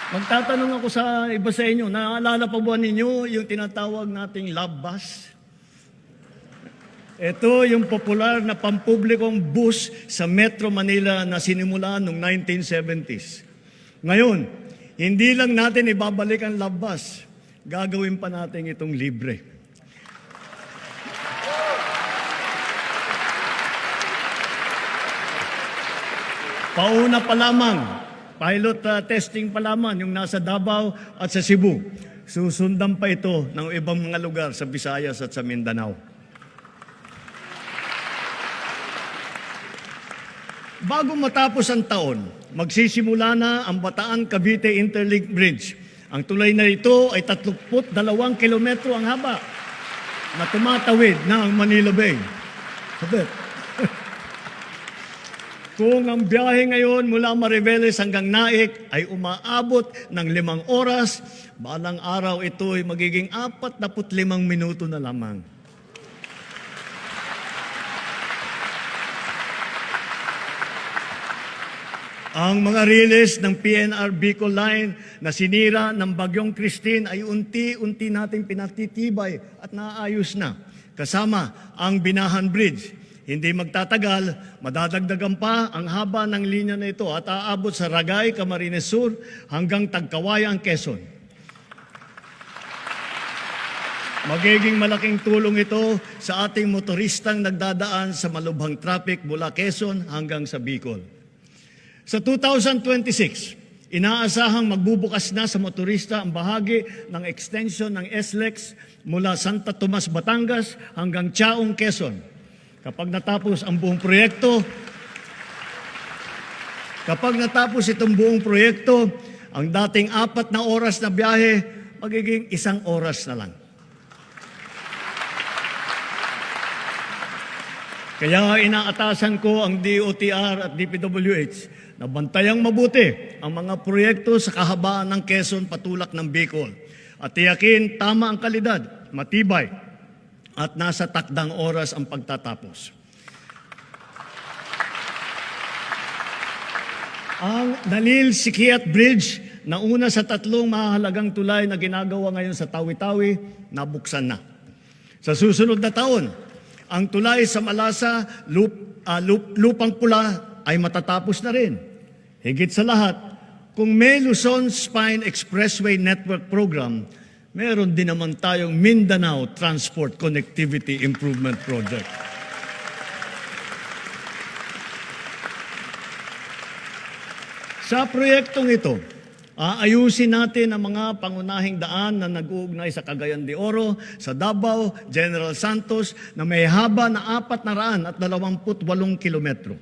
Speaker 1: Magtatanong ako sa iba sa inyo, naalala pa ba ninyo yung tinatawag nating love bus? Ito yung popular na pampublikong bus sa Metro Manila na sinimulan noong 1970s. Ngayon, hindi lang natin ibabalik ang love bus, gagawin pa natin itong libre. Pauna pa lamang, pilot testing pa lamang yung nasa Davao at sa Cebu. Susundan pa ito ng ibang mga lugar sa Visayas at sa Mindanao. Bago matapos ang taon, magsisimula na ang Bataan-Cavite Interlink Bridge. Ang tulay na ito ay 32 kilometro ang haba na tumatawid na ang Manila Bay. Sabit. Kung ang biyahe ngayon mula Mariveles hanggang Naik ay umaabot ng 5 oras, balang araw ito ay magiging 45 minuto na lamang. Ang mga riles ng PNR Bicol Line na sinira ng Bagyong Christine ay unti-unti nating pinatitibay at naayos na. Kasama ang Binahan Bridge. Hindi magtatagal, madadagdagan pa ang haba ng linya na ito at aabot sa Ragay, Camarines Sur hanggang Tagkawayan, Quezon. Magiging malaking tulong ito sa ating motoristang nagdadaan sa malubhang traffic mula Quezon hanggang sa Bicol. Sa 2026, inaasahang magbubukas na sa motorista ang bahagi ng extension ng SLEX mula Santa Tomas, Batangas hanggang Chaong, Quezon. Kapag natapos itong buong proyekto, ang dating 4 na oras na biyahe, magiging 1 oras na lang. Kaya inaatasan ko ang DOTR at DPWH na bantayang mabuti ang mga proyekto sa kahabaan ng Quezon patulak ng Bicol at tiyakin tama ang kalidad, matibay at nasa takdang oras ang pagtatapos. Ang Nalil-Sikiat Bridge na una sa 3 mahalagang tulay na ginagawa ngayon sa Tawi-Tawi, nabuksan na. Sa susunod na taon, ang tulay sa Malasa, Lupang Pula ay matatapos na rin. Higit sa lahat, kung may Luzon Spine Expressway Network Program, meron din naman tayong Mindanao Transport Connectivity Improvement Project. Sa proyektong ito, aayusin natin ang mga pangunahing daan na nag-uugnay sa Cagayan de Oro, sa Davao, General Santos na may haba na 428 kilometro.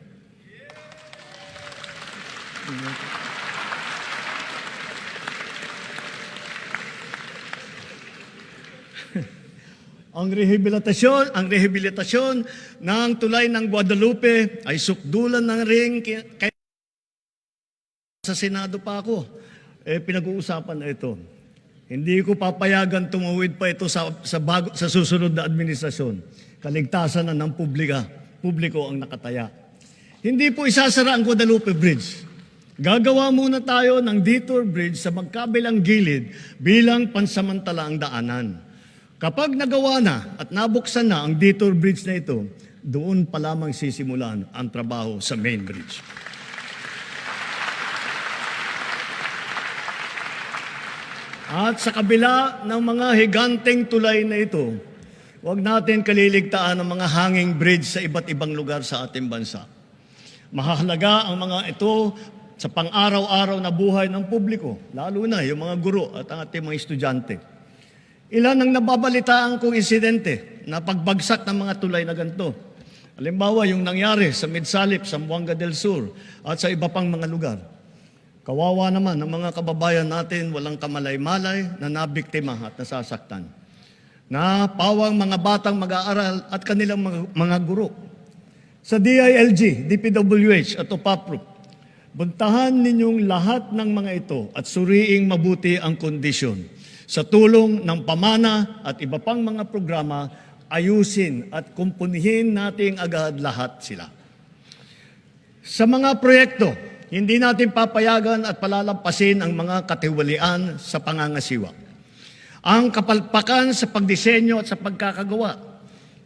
Speaker 1: Ang rehabilitasyon ng tulay ng Guadalupe ay sukdulan ng ring sa Senado pa ako. Pinag-uusapan na ito. Hindi ko papayagan tumuwid pa ito sa susunod na administrasyon. Kaligtasan na ng publiko ang nakataya. Hindi po isasara ang Guadalupe Bridge. Gagawa muna tayo ng detour bridge sa magkabilang gilid bilang pansamantalaang daanan. Kapag nagawa na at nabuksan na ang detour bridge na ito, doon pa lamang sisimulan ang trabaho sa main bridge. At sa kabila ng mga higanteng tulay na ito, huwag natin kaliligtaan ang mga hanging bridge sa iba't ibang lugar sa ating bansa. Mahalaga ang mga ito sa pang-araw-araw na buhay ng publiko, lalo na yung mga guro at ang ating mga estudyante. Ilan ang nababalitaan kong insidente na pagbagsak ng mga tulay na ganito. Halimbawa, yung nangyari sa Midsalip, Zamboanga del Sur at sa iba pang mga lugar. Kawawa naman ang mga kababayan natin walang kamalay-malay na nabiktima at nasasaktan. Na pawang mga batang mag-aaral at kanilang mga guro. Sa DILG, DPWH at OPAPRO, buntahan ninyong lahat ng mga ito at suriing mabuti ang kondisyon. Sa tulong ng pamana at iba pang mga programa, ayusin at kumpunihin nating agad lahat sila. Sa mga proyekto, hindi natin papayagan at palalampasin ang mga katiwalian sa pangangasiwa. Ang kapalpakan sa pagdisenyo at sa pagkakagawa,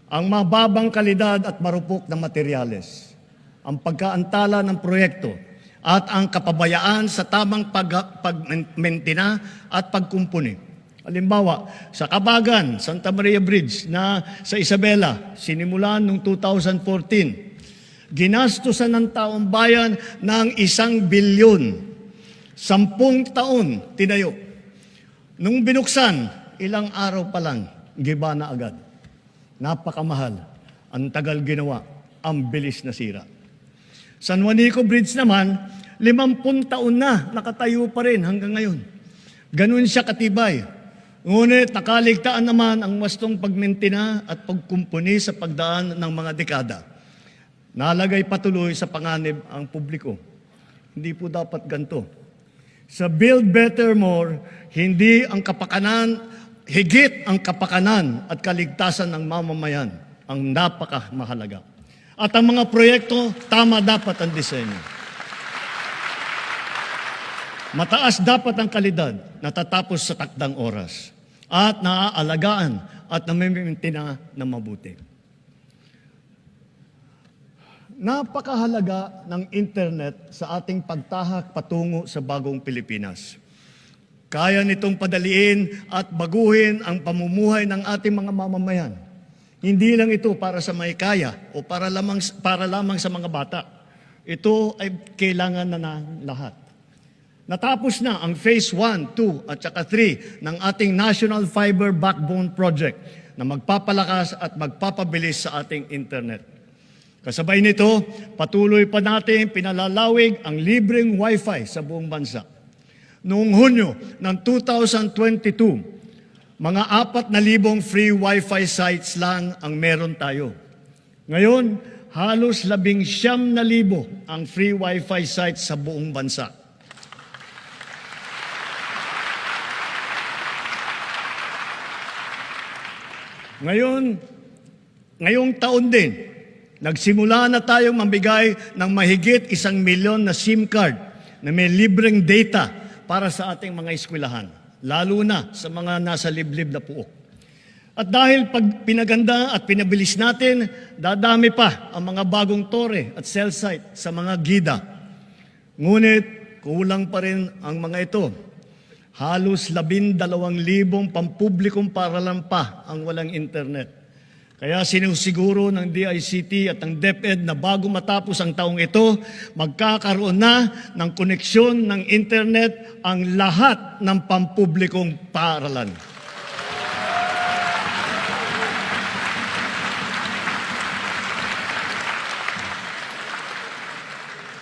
Speaker 1: ang mababang kalidad at marupok na materyales, ang pagkaantala ng proyekto, at ang kapabayaan sa tamang pagmentina at pagkumpuni. Halimbawa, sa Kabagan, Santa Maria Bridge na sa Isabela, sinimulan noong 2014, ginastusan ng taong bayan ng 1 bilyon. 10 taon tinayo. Nung binuksan, ilang araw pa lang, giba na agad. Napakamahal. Ang tagal ginawa. Ang bilis na sira. San Juanico Bridge naman, 50 taon na nakatayo pa rin hanggang ngayon. Ganun siya katibay. Ngunit nakaligtaan naman ang wastong pagmentina at pagkumpuni sa pagdaan ng mga dekada. Nalagay patuloy sa panganib ang publiko. Hindi po dapat ganito. Sa Build Better More, hindi ang kapakanan, higit ang kapakanan at kaligtasan ng mamamayan ang napakamahalaga. At ang mga proyekto, tama dapat ang disenyo. Mataas dapat ang kalidad, natatapos sa takdang oras, at naaalagaan at namimintina na mabuti. Napakahalaga ng internet sa ating pagtahak patungo sa bagong Pilipinas. Kaya nitong padaliin at baguhin ang pamumuhay ng ating mga mamamayan. Hindi lang ito para sa may kaya o para lamang sa mga bata. Ito ay kailangan na ng lahat. Natapos na ang Phase 1, 2 at saka 3 ng ating National Fiber Backbone Project na magpapalakas at magpapabilis sa ating internet. Kasabay nito, patuloy pa natin pinalalawig ang libreng Wi-Fi sa buong bansa. Noong Hunyo ng 2022, mga 4,000 free Wi-Fi sites lang ang meron tayo. Ngayon, halos 19,000 ang free Wi-Fi sites sa buong bansa. Ngayong taon din, nagsimula na tayong mamigay ng mahigit 1 milyon na SIM card na may libreng data para sa ating mga eskwelahan, lalo na sa mga nasa liblib na puok. At dahil pag pinaganda at pinabilis natin, dadami pa ang mga bagong tore at cell site sa mga gida. Ngunit kulang pa rin ang mga ito. Halos 12,000 pampublikong paaralan pa ang walang internet. Kaya sinusiguro ng DICT at ng DepEd na bago matapos ang taong ito, magkakaroon na ng koneksyon ng internet ang lahat ng pampublikong paaralan.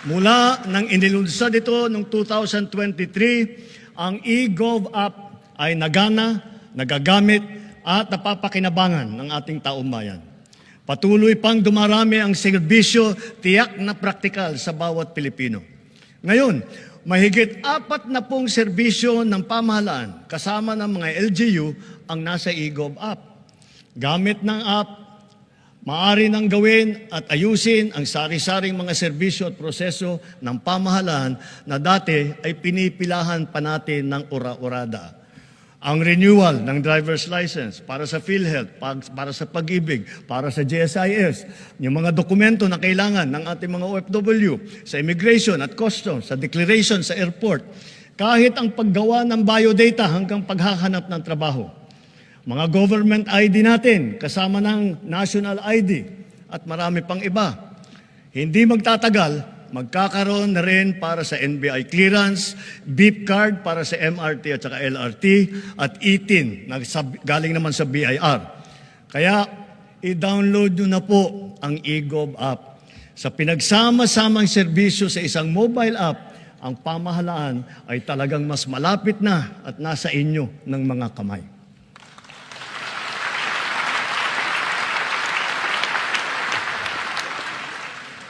Speaker 1: Mula nang inilunsad ito noong 2023, ang eGov app ay nagana, nagagamit at napapakinabangan ng ating taong bayan. Patuloy pang dumarami ang serbisyo tiyak na praktikal sa bawat Pilipino. Ngayon, mahigit 40 serbisyo ng pamahalaan kasama ng mga LGU ang nasa eGov app. Gamit ng app, maaari nang gawin at ayusin ang sari-saring mga serbisyo at proseso ng pamahalaan na dati ay pinipilahan pa natin ng ura-urada. Ang renewal ng driver's license para sa PhilHealth, para sa Pag-ibig, para sa GSIS, yung mga dokumento na kailangan ng ating mga OFW, sa immigration at customs, sa declaration sa airport, kahit ang paggawa ng biodata hanggang paghahanap ng trabaho. Mga government ID natin, kasama ng national ID at marami pang iba. Hindi magtatagal, magkakaroon na rin para sa NBI clearance, beep card para sa MRT at saka LRT, at e-TIN na galing naman sa BIR. Kaya i-download nyo na po ang eGov app. Sa pinagsama-samang serbisyo sa isang mobile app, ang pamahalaan ay talagang mas malapit na at nasa inyo ng mga kamay.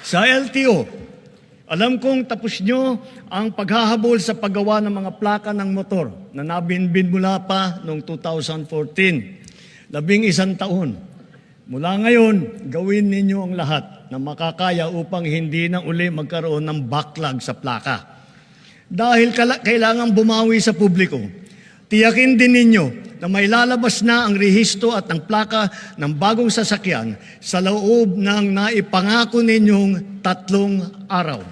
Speaker 1: Sa LTO, alam kong tapos nyo ang paghahabol sa paggawa ng mga plaka ng motor na nabinbin mula pa noong 2014. 11 taon. Mula ngayon, gawin ninyo ang lahat na makakaya upang hindi na uli magkaroon ng backlog sa plaka. Dahil kailangan bumawi sa publiko, tiyakin din ninyo na may lalabas na ang rehistro at ang plaka ng bagong sasakyan sa loob ng naipangako ninyong 3 araw.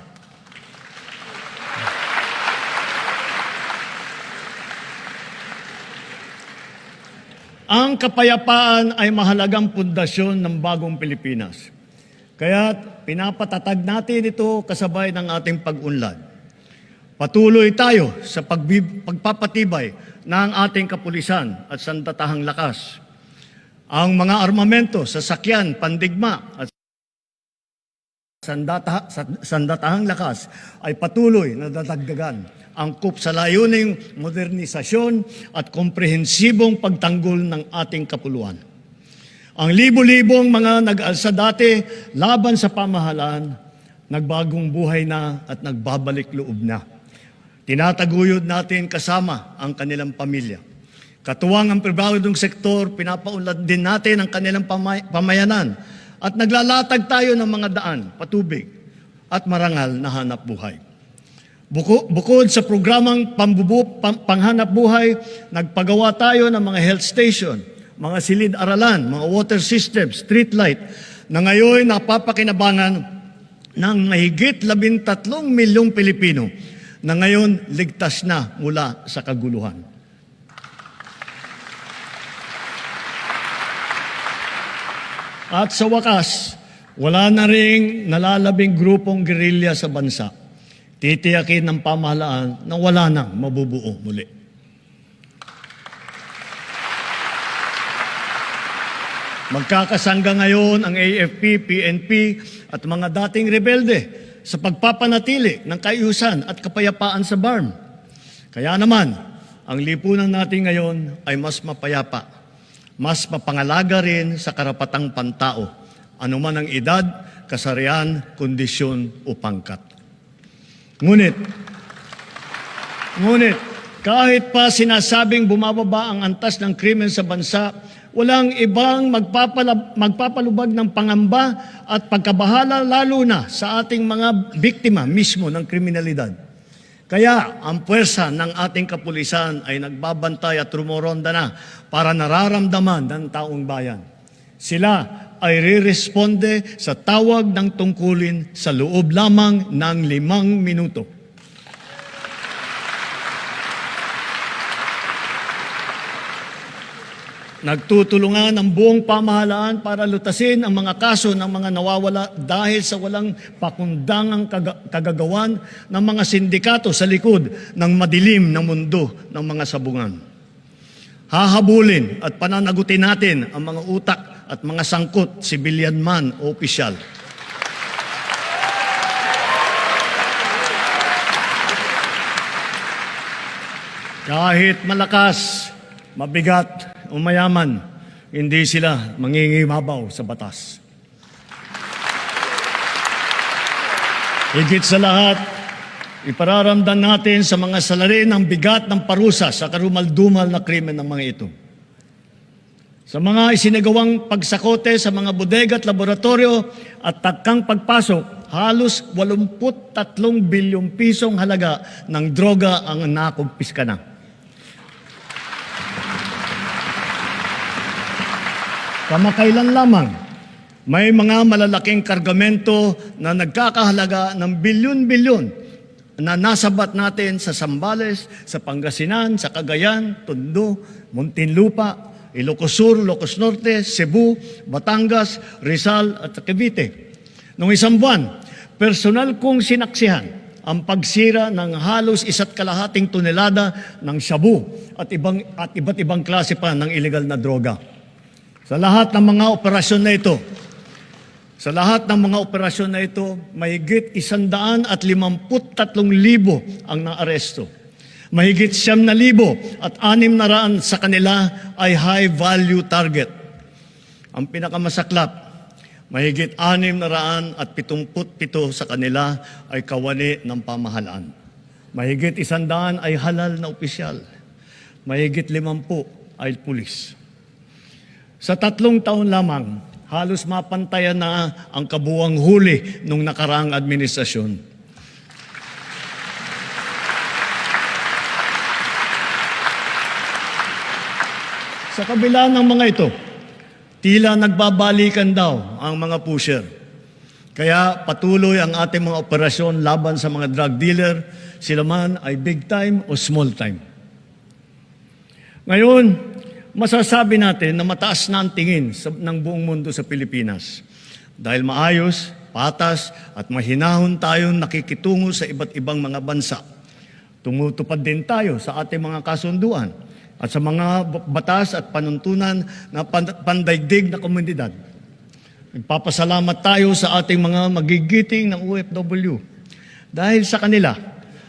Speaker 1: Ang kapayapaan ay mahalagang pundasyon ng bagong Pilipinas. Kaya pinapatatag natin ito kasabay ng ating pag-unlad. Patuloy tayo sa pagpapatibay ng ating kapulisan at sandatahang lakas. Ang mga armamento, sasakyan, pandigma at sandatahang lakas ay patuloy na dadagdagan, angkop sa layuning modernisasyon at komprehensibong pagtanggol ng ating kapuluan. Ang libo-libong mga nag-alsa dati laban sa pamahalaan, nagbagong buhay na at nagbabalik loob na. Tinataguyod natin kasama ang kanilang pamilya. Katuwang ang pribadong sektor, pinapaunlad din natin ang kanilang pamayanan at naglalatag tayo ng mga daan, patubig at marangal na hanap buhay. Bukod sa programang panghanap buhay, nagpagawa tayo ng mga health station, mga silid-aralan, mga water system, street light, na ngayon napapakinabangan ng mahigit 13 milyong Pilipino na ngayon ligtas na mula sa kaguluhan. At sa wakas, wala na ring nalalabing grupong gerilya sa bansa. Titiyakin ng pamahalaan na wala nang mabubuo muli. Magkakasangga ngayon ang AFP, PNP at mga dating rebelde sa pagpapanatili ng kaayusan at kapayapaan sa BARM. Kaya naman, ang lipunan natin ngayon ay mas mapayapa, mas mapangalaga rin sa karapatang pantao, anuman ang edad, kasarian, kondisyon o pangkat. Ngunit, kahit pa sinasabing bumababa ang antas ng krimen sa bansa, walang ibang magpapalubag ng pangamba at pagkabahala lalo na sa ating mga biktima mismo ng kriminalidad. Kaya ang puwersa ng ating kapulisan ay nagbabantay at rumoronda na para nararamdaman ng taong bayan. Sila ay re-responde sa tawag ng tungkulin sa loob lamang ng 5 minuto. Nagtutulungan ang buong pamahalaan para lutasin ang mga kaso ng mga nawawala dahil sa walang pakundangang kagagawan ng mga sindikato sa likod ng madilim na mundo ng mga sabungan. Hahabulin at pananagutin natin ang mga utak at mga sangkot, civilian man o opisyal. Kahit malakas, mabigat o mayaman, hindi sila mangingibabaw sa batas. Higit sa lahat, ipararamdam natin sa mga salarin ang bigat ng parusa sa karumal-dumal na krimen ng mga ito. Sa mga isinagawang pagsakote sa mga bodega at laboratorio at takang pagpasok, halos 83 bilyong pisong halaga ng droga ang nakumpiska na. Kamakailan lamang, may mga malalaking kargamento na nagkakahalaga ng bilyon-bilyon na nasabat natin sa Zambales, sa Pangasinan, sa Cagayan, Tondo, Muntinlupa, Ilocos Sur, Ilocos Norte, Cebu, Batangas, Rizal at Cavite. Noong isang buwan, personal kong sinaksihan ang pagsira ng halos 1.5 tonelada ng shabu at iba't ibang klase pa ng illegal na droga. Sa lahat ng mga operasyon na ito, mahigit 153,000 ang naaresto. Mahigit 9,000 at 600 sa kanila ay high-value target. Ang pinakamasaklap, mahigit 677 sa kanila ay kawani ng pamahalaan. Mahigit 100 ay halal na opisyal. Mahigit 50 ay pulis. Sa 3 taon lamang, halos mapantayan na ang kabuuang huli ng nakaraang administrasyon. Sa kabila ng mga ito, tila nagbabalikan daw ang mga pusher. Kaya patuloy ang ating mga operasyon laban sa mga drug dealer, sila man ay big time o small time. Ngayon, masasabi natin na mataas na ang tingin ng buong mundo sa Pilipinas. Dahil maayos, patas at mahinahon tayong nakikitungo sa iba't ibang mga bansa. Tumutupad din tayo sa ating mga kasunduan at sa mga batas at panuntunan na pandaigdig na komunidad. Nagpapasalamat tayo sa ating mga magigiting ng OFW dahil sa kanila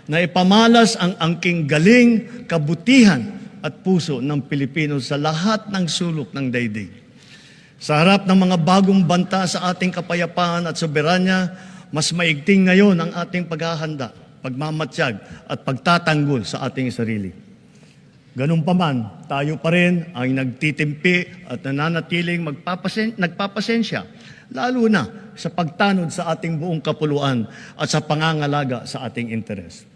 Speaker 1: na ipamalas ang angking galing, kabutihan at puso ng Pilipino sa lahat ng sulok ng daigdig. Sa harap ng mga bagong banta sa ating kapayapaan at soberanya, mas maigting ngayon ang ating paghahanda, pagmamatsyag at pagtatanggol sa ating sarili. Ganun pa man, tayo pa rin ang nagtitimpi at nananatiling nagpapasensya, lalo na sa pagtanod sa ating buong kapuluan at sa pangangalaga sa ating interes.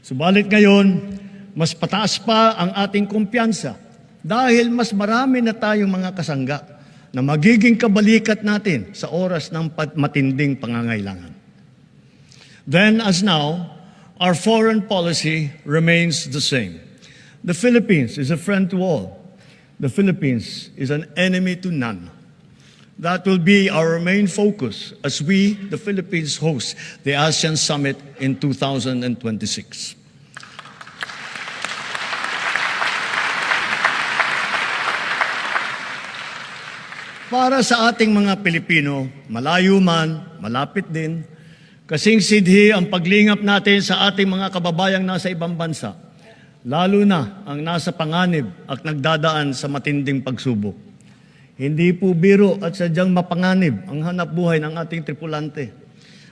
Speaker 1: Subalit ngayon, mas pataas pa ang ating kumpiyansa dahil mas marami na tayong mga kasangga na magiging kabalikat natin sa oras ng matinding pangangailangan. Then as now, our foreign policy remains the same. The Philippines is a friend to all. The Philippines is an enemy to none. That will be our main focus as we, the Philippines, host the ASEAN Summit in 2026. Para sa ating mga Pilipino, malayo man, malapit din, kasing sidhi ang paglingap natin sa ating mga kababayang nasa ibang bansa, lalo na ang nasa panganib at nagdadaan sa matinding pagsubok. Hindi po biro at sadyang mapanganib ang hanap buhay ng ating tripulante.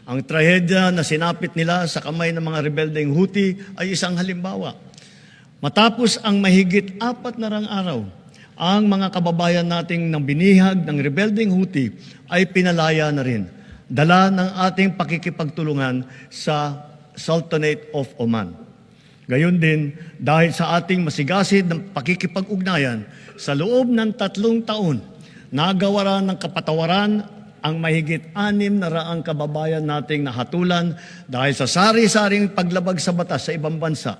Speaker 1: Ang trahedya na sinapit nila sa kamay ng mga rebeldeng Houthi ay isang halimbawa. Matapos ang mahigit 4 na araw, ang mga kababayan nating nang binihag ng rebeldeng Houthi ay pinalaya na rin, dala ng ating pakikipagtulungan sa Sultanate of Oman. Gayon din, dahil sa ating masigasig ng pakikipag-ugnayan, sa loob ng 3 taon, nagawaran ng kapatawaran ang mahigit 600 kababayan nating nahatulan dahil sa sari-saring paglabag sa batas sa ibang bansa,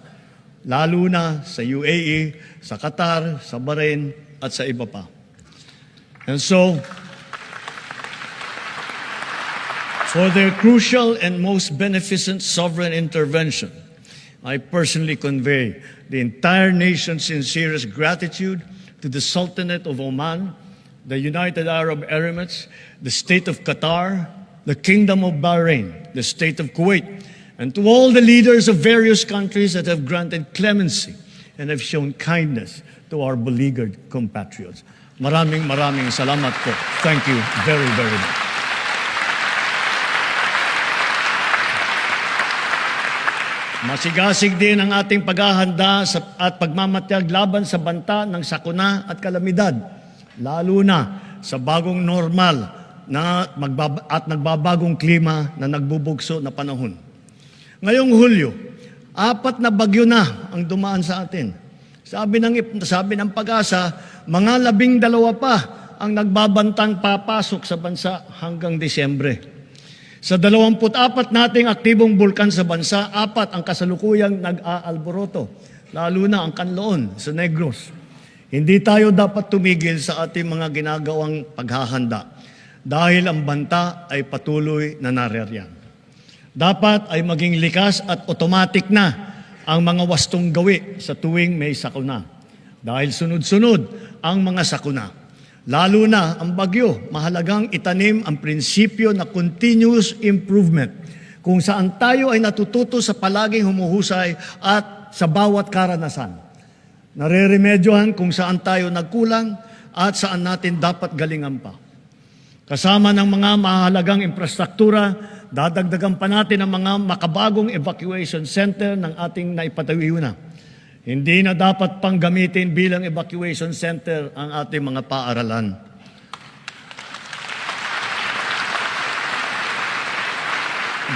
Speaker 1: lalo na sa UAE, sa Qatar, sa Bahrain, at sa iba pa. And so, for their crucial and most beneficent sovereign intervention, I personally convey the entire nation's sincerest gratitude to the Sultanate of Oman, the United Arab Emirates, the State of Qatar, the Kingdom of Bahrain, the State of Kuwait, and to all the leaders of various countries that have granted clemency and have shown kindness to our beleaguered compatriots. Maraming salamat po. Thank you very, very much. Masigasig din ang ating paghahanda at pagmamatyag laban sa banta ng sakuna at kalamidad, lalo na sa bagong normal at nagbabagong klima na nagbubugso na panahon. Ngayong Hulyo, 4 na bagyo na ang dumaan sa atin. Sabi ng Pag-asa, mga 12 pa ang nagbabantang papasok sa bansa hanggang Disyembre. Sa 24 nating aktibong bulkan sa bansa, 4 ang kasalukuyang nag-aalboroto, lalo na ang Kanloon sa Negros. Hindi tayo dapat tumigil sa ating mga ginagawang paghahanda dahil ang banta ay patuloy na naririyan. Dapat ay maging likas at automatic na ang mga wastong gawi sa tuwing may sakuna. Dahil sunod-sunod ang mga sakuna. Lalo na ang bagyo, mahalagang itanim ang prinsipyo na continuous improvement kung saan tayo ay natututo sa palaging humuhusay at sa bawat karanasan. Nareremedyohan kung saan tayo nagkulang at saan natin dapat galingan pa. Kasama ng mga mahalagang infrastruktura, dadagdagan pa natin ang mga makabagong evacuation center ng ating naipatayo na. Hindi na dapat pang gamitin bilang evacuation center ang ating mga paaralan.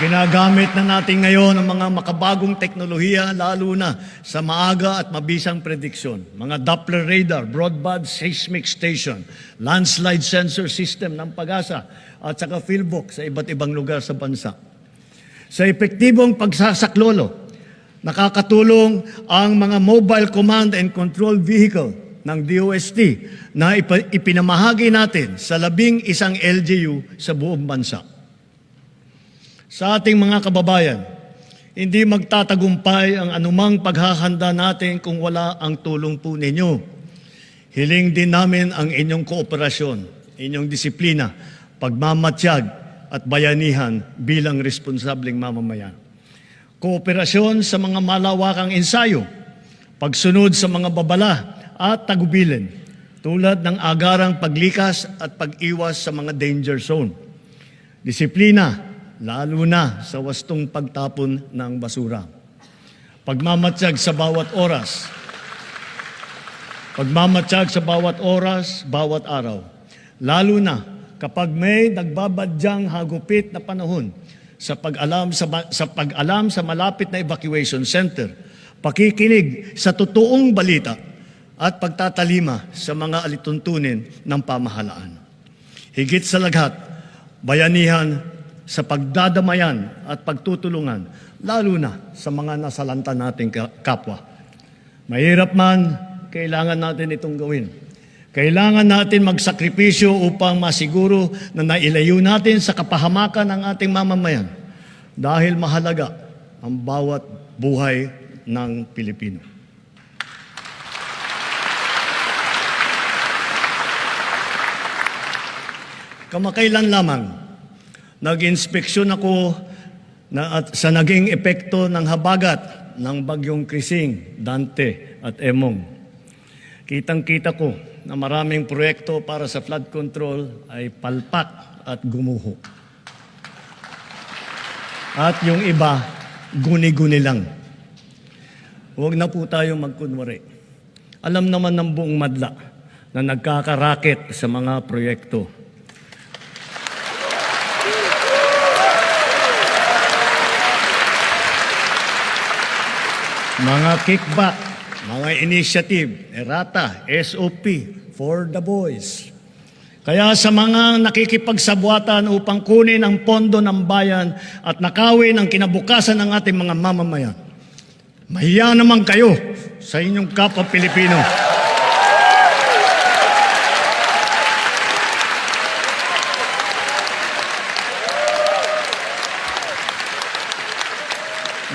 Speaker 1: Ginagamit na natin ngayon ang mga makabagong teknolohiya, lalo na sa maaga at mabisang prediksyon. Mga Doppler radar, broadband seismic station, landslide sensor system ng Pag-asa, at saka fieldbox sa iba't ibang lugar sa bansa. Sa epektibong pagsasaklolo, nakakatulong ang mga mobile command and control vehicle ng DOST na ipinamahagi natin sa 11 LGU sa buong bansa. Sa ating mga kababayan, hindi magtatagumpay ang anumang paghahanda natin kung wala ang tulong po ninyo. Hiling din namin ang inyong kooperasyon, inyong disiplina, pagmamatyag at bayanihan bilang responsableng mamamayan. Kooperasyon sa mga malawakang ensayo, pagsunod sa mga babala at tagubilin, tulad ng agarang paglikas at pag-iwas sa mga danger zone. Disiplina, lalo na sa wastong pagtapon ng basura. Pagmamatyag sa bawat oras. Pagmamatyag sa bawat oras, bawat araw. Lalo na kapag may nagbabadyang hagupit na panahon sa pag-alam sa malapit na evacuation center, pakikinig sa totoong balita at pagtatalima sa mga alituntunin ng pamahalaan. Higit sa lahat, bayanihan sa pagdadamayan at pagtutulungan, lalo na sa mga nasalanta nating kapwa. Mahirap man, kailangan natin itong gawin. Kailangan natin magsakripisyo upang masiguro na nailayo natin sa kapahamakan ng ating mamamayan dahil mahalaga ang bawat buhay ng Pilipino. Kamakailan lamang, nag-inspeksyon ako sa naging epekto ng habagat ng bagyong Krising, Dante at Emong. Kitang-kita ko na maraming proyekto para sa flood control ay palpak at gumuho. At yung iba, guni-guni lang. Huwag na po tayo magkunwari. Alam naman ng buong madla na nagkakaraket sa mga proyekto. Mga kickback, mga initiative, errata, SOP, for the boys. Kaya sa mga nakikipagsabwatan upang kunin ang pondo ng bayan at nakawin ang kinabukasan ng ating mga mamamayan, mahiya naman kayo sa inyong kapwa Pilipino.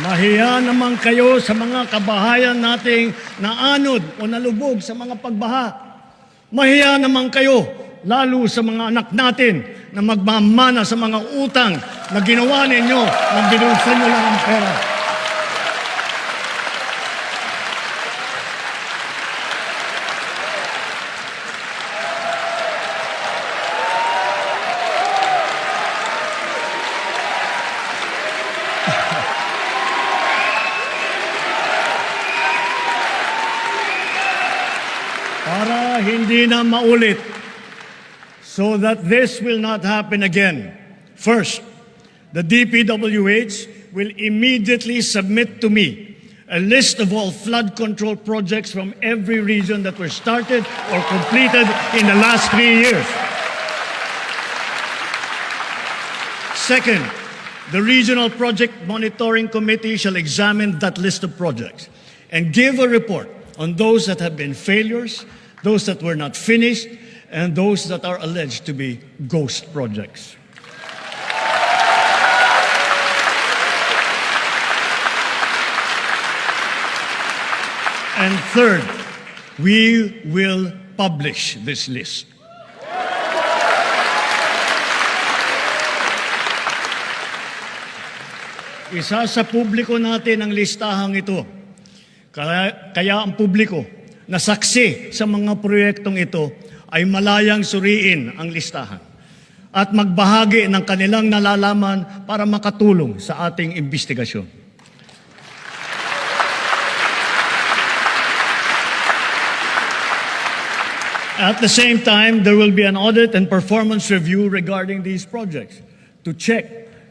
Speaker 1: Mahiya naman kayo sa mga kabahayan nating naanod o nalubog sa mga pagbaha. Mahiya naman kayo, lalo sa mga anak natin na magmamana sa mga utang na ginawa ninyo nang binulsan nyo lang ang pera. Para hindi na maulit, so that this will not happen again. First, the DPWH will immediately submit to me a list of all flood control projects from every region that were started or completed in the last 3 years. Second, the Regional Project Monitoring Committee shall examine that list of projects and give a report on those that have been failures, those that were not finished, and those that are alleged to be ghost projects. And third, we will publish this list. Isa sa publiko natin ang listahang ito. Kaya ang publiko na saksi sa mga proyektong ito ay malayang suriin ang listahan at magbahagi ng kanilang nalalaman para makatulong sa ating investigasyon. At the same time, there will be an audit and performance review regarding these projects to check,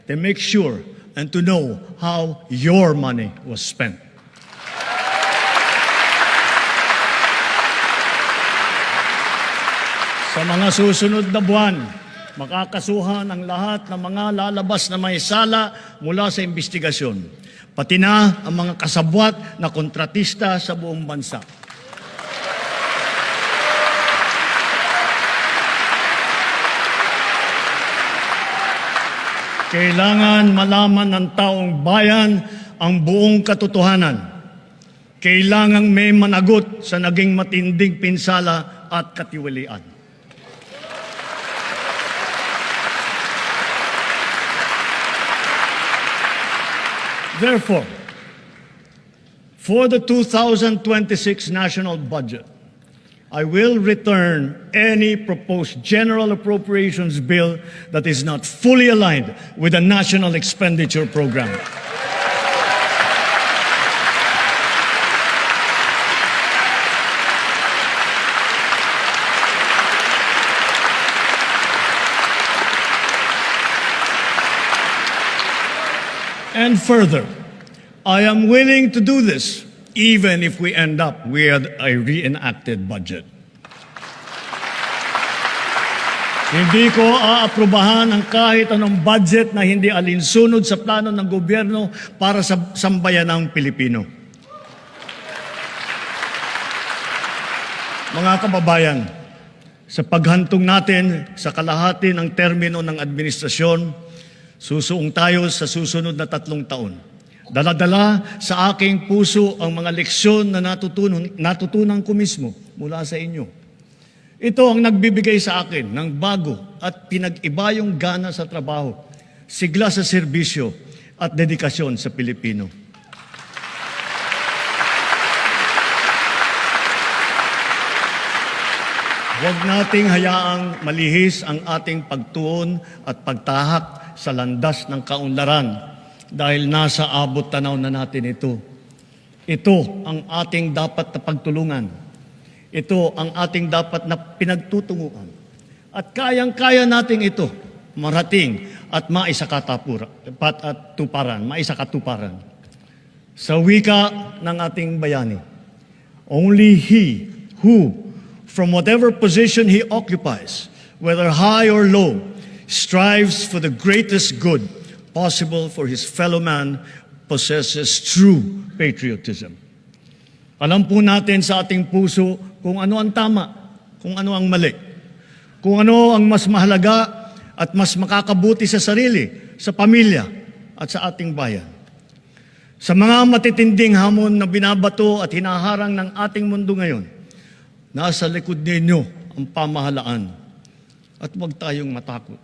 Speaker 1: to make sure, and to know how your money was spent. Sa mga susunod na buwan, makakasuhan ang lahat ng mga lalabas na may sala mula sa investigasyon, pati na ang mga kasabwat na kontratista sa buong bansa. Kailangan malaman ng taong bayan ang buong katotohanan. Kailangang may managot sa naging matinding pinsala at katiwalian. Therefore, for the 2026 national budget, I will return any proposed general appropriations bill that is not fully aligned with the national expenditure program. And further, I am willing to do this even if we end up with a reenacted budget. Hindi ko aaprubahan ang kahit anong budget na hindi alinsunod sa plano ng gobyerno para sa sambayanang Pilipino. Mga kababayan, sa paghantong natin sa kalahati ng termino ng administrasyon, susuong tayo sa susunod na 3 taon. Dala-dala sa aking puso ang mga leksyon na natutunan ko mismo mula sa inyo. Ito ang nagbibigay sa akin ng bago at pinag-iba yung gana sa trabaho, sigla sa serbisyo at dedikasyon sa Pilipino. Huwag nating hayaang malihis ang ating pagtuon at pagtahak sa landas ng kaunlaran dahil nasa abot tanaw na natin ito. Ito ang ating dapat na pagtulungan. Ito ang ating dapat na pinagtutunguhan. At kayang-kaya natin ito marating at maisakatuparan. Sa wika ng ating bayani, only he who, from whatever position he occupies, whether high or low, strives for the greatest good possible for his fellow man, possesses true patriotism. Alam po natin sa ating puso kung ano ang tama, kung ano ang mali, kung ano ang mas mahalaga at mas makakabuti sa sarili, sa pamilya at sa ating bayan. Sa mga matitinding hamon na binabato at hinaharang ng ating mundo ngayon, nasa likod ninyo ang pamahalaan. At huwag tayong matakot.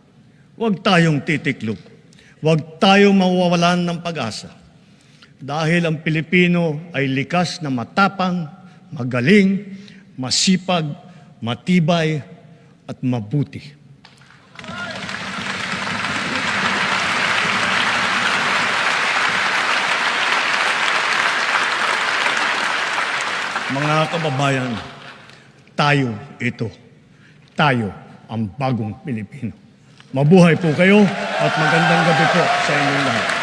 Speaker 1: Huwag tayong titiklop. Huwag tayong mawawalan ng pag-asa. Dahil ang Pilipino ay likas na matapang, magaling, masipag, matibay, at mabuti. Mga kababayan, tayo ito. Tayo ang bagong Pilipino. Mabuhay po kayo at magandang gabi po sa inyong lahat.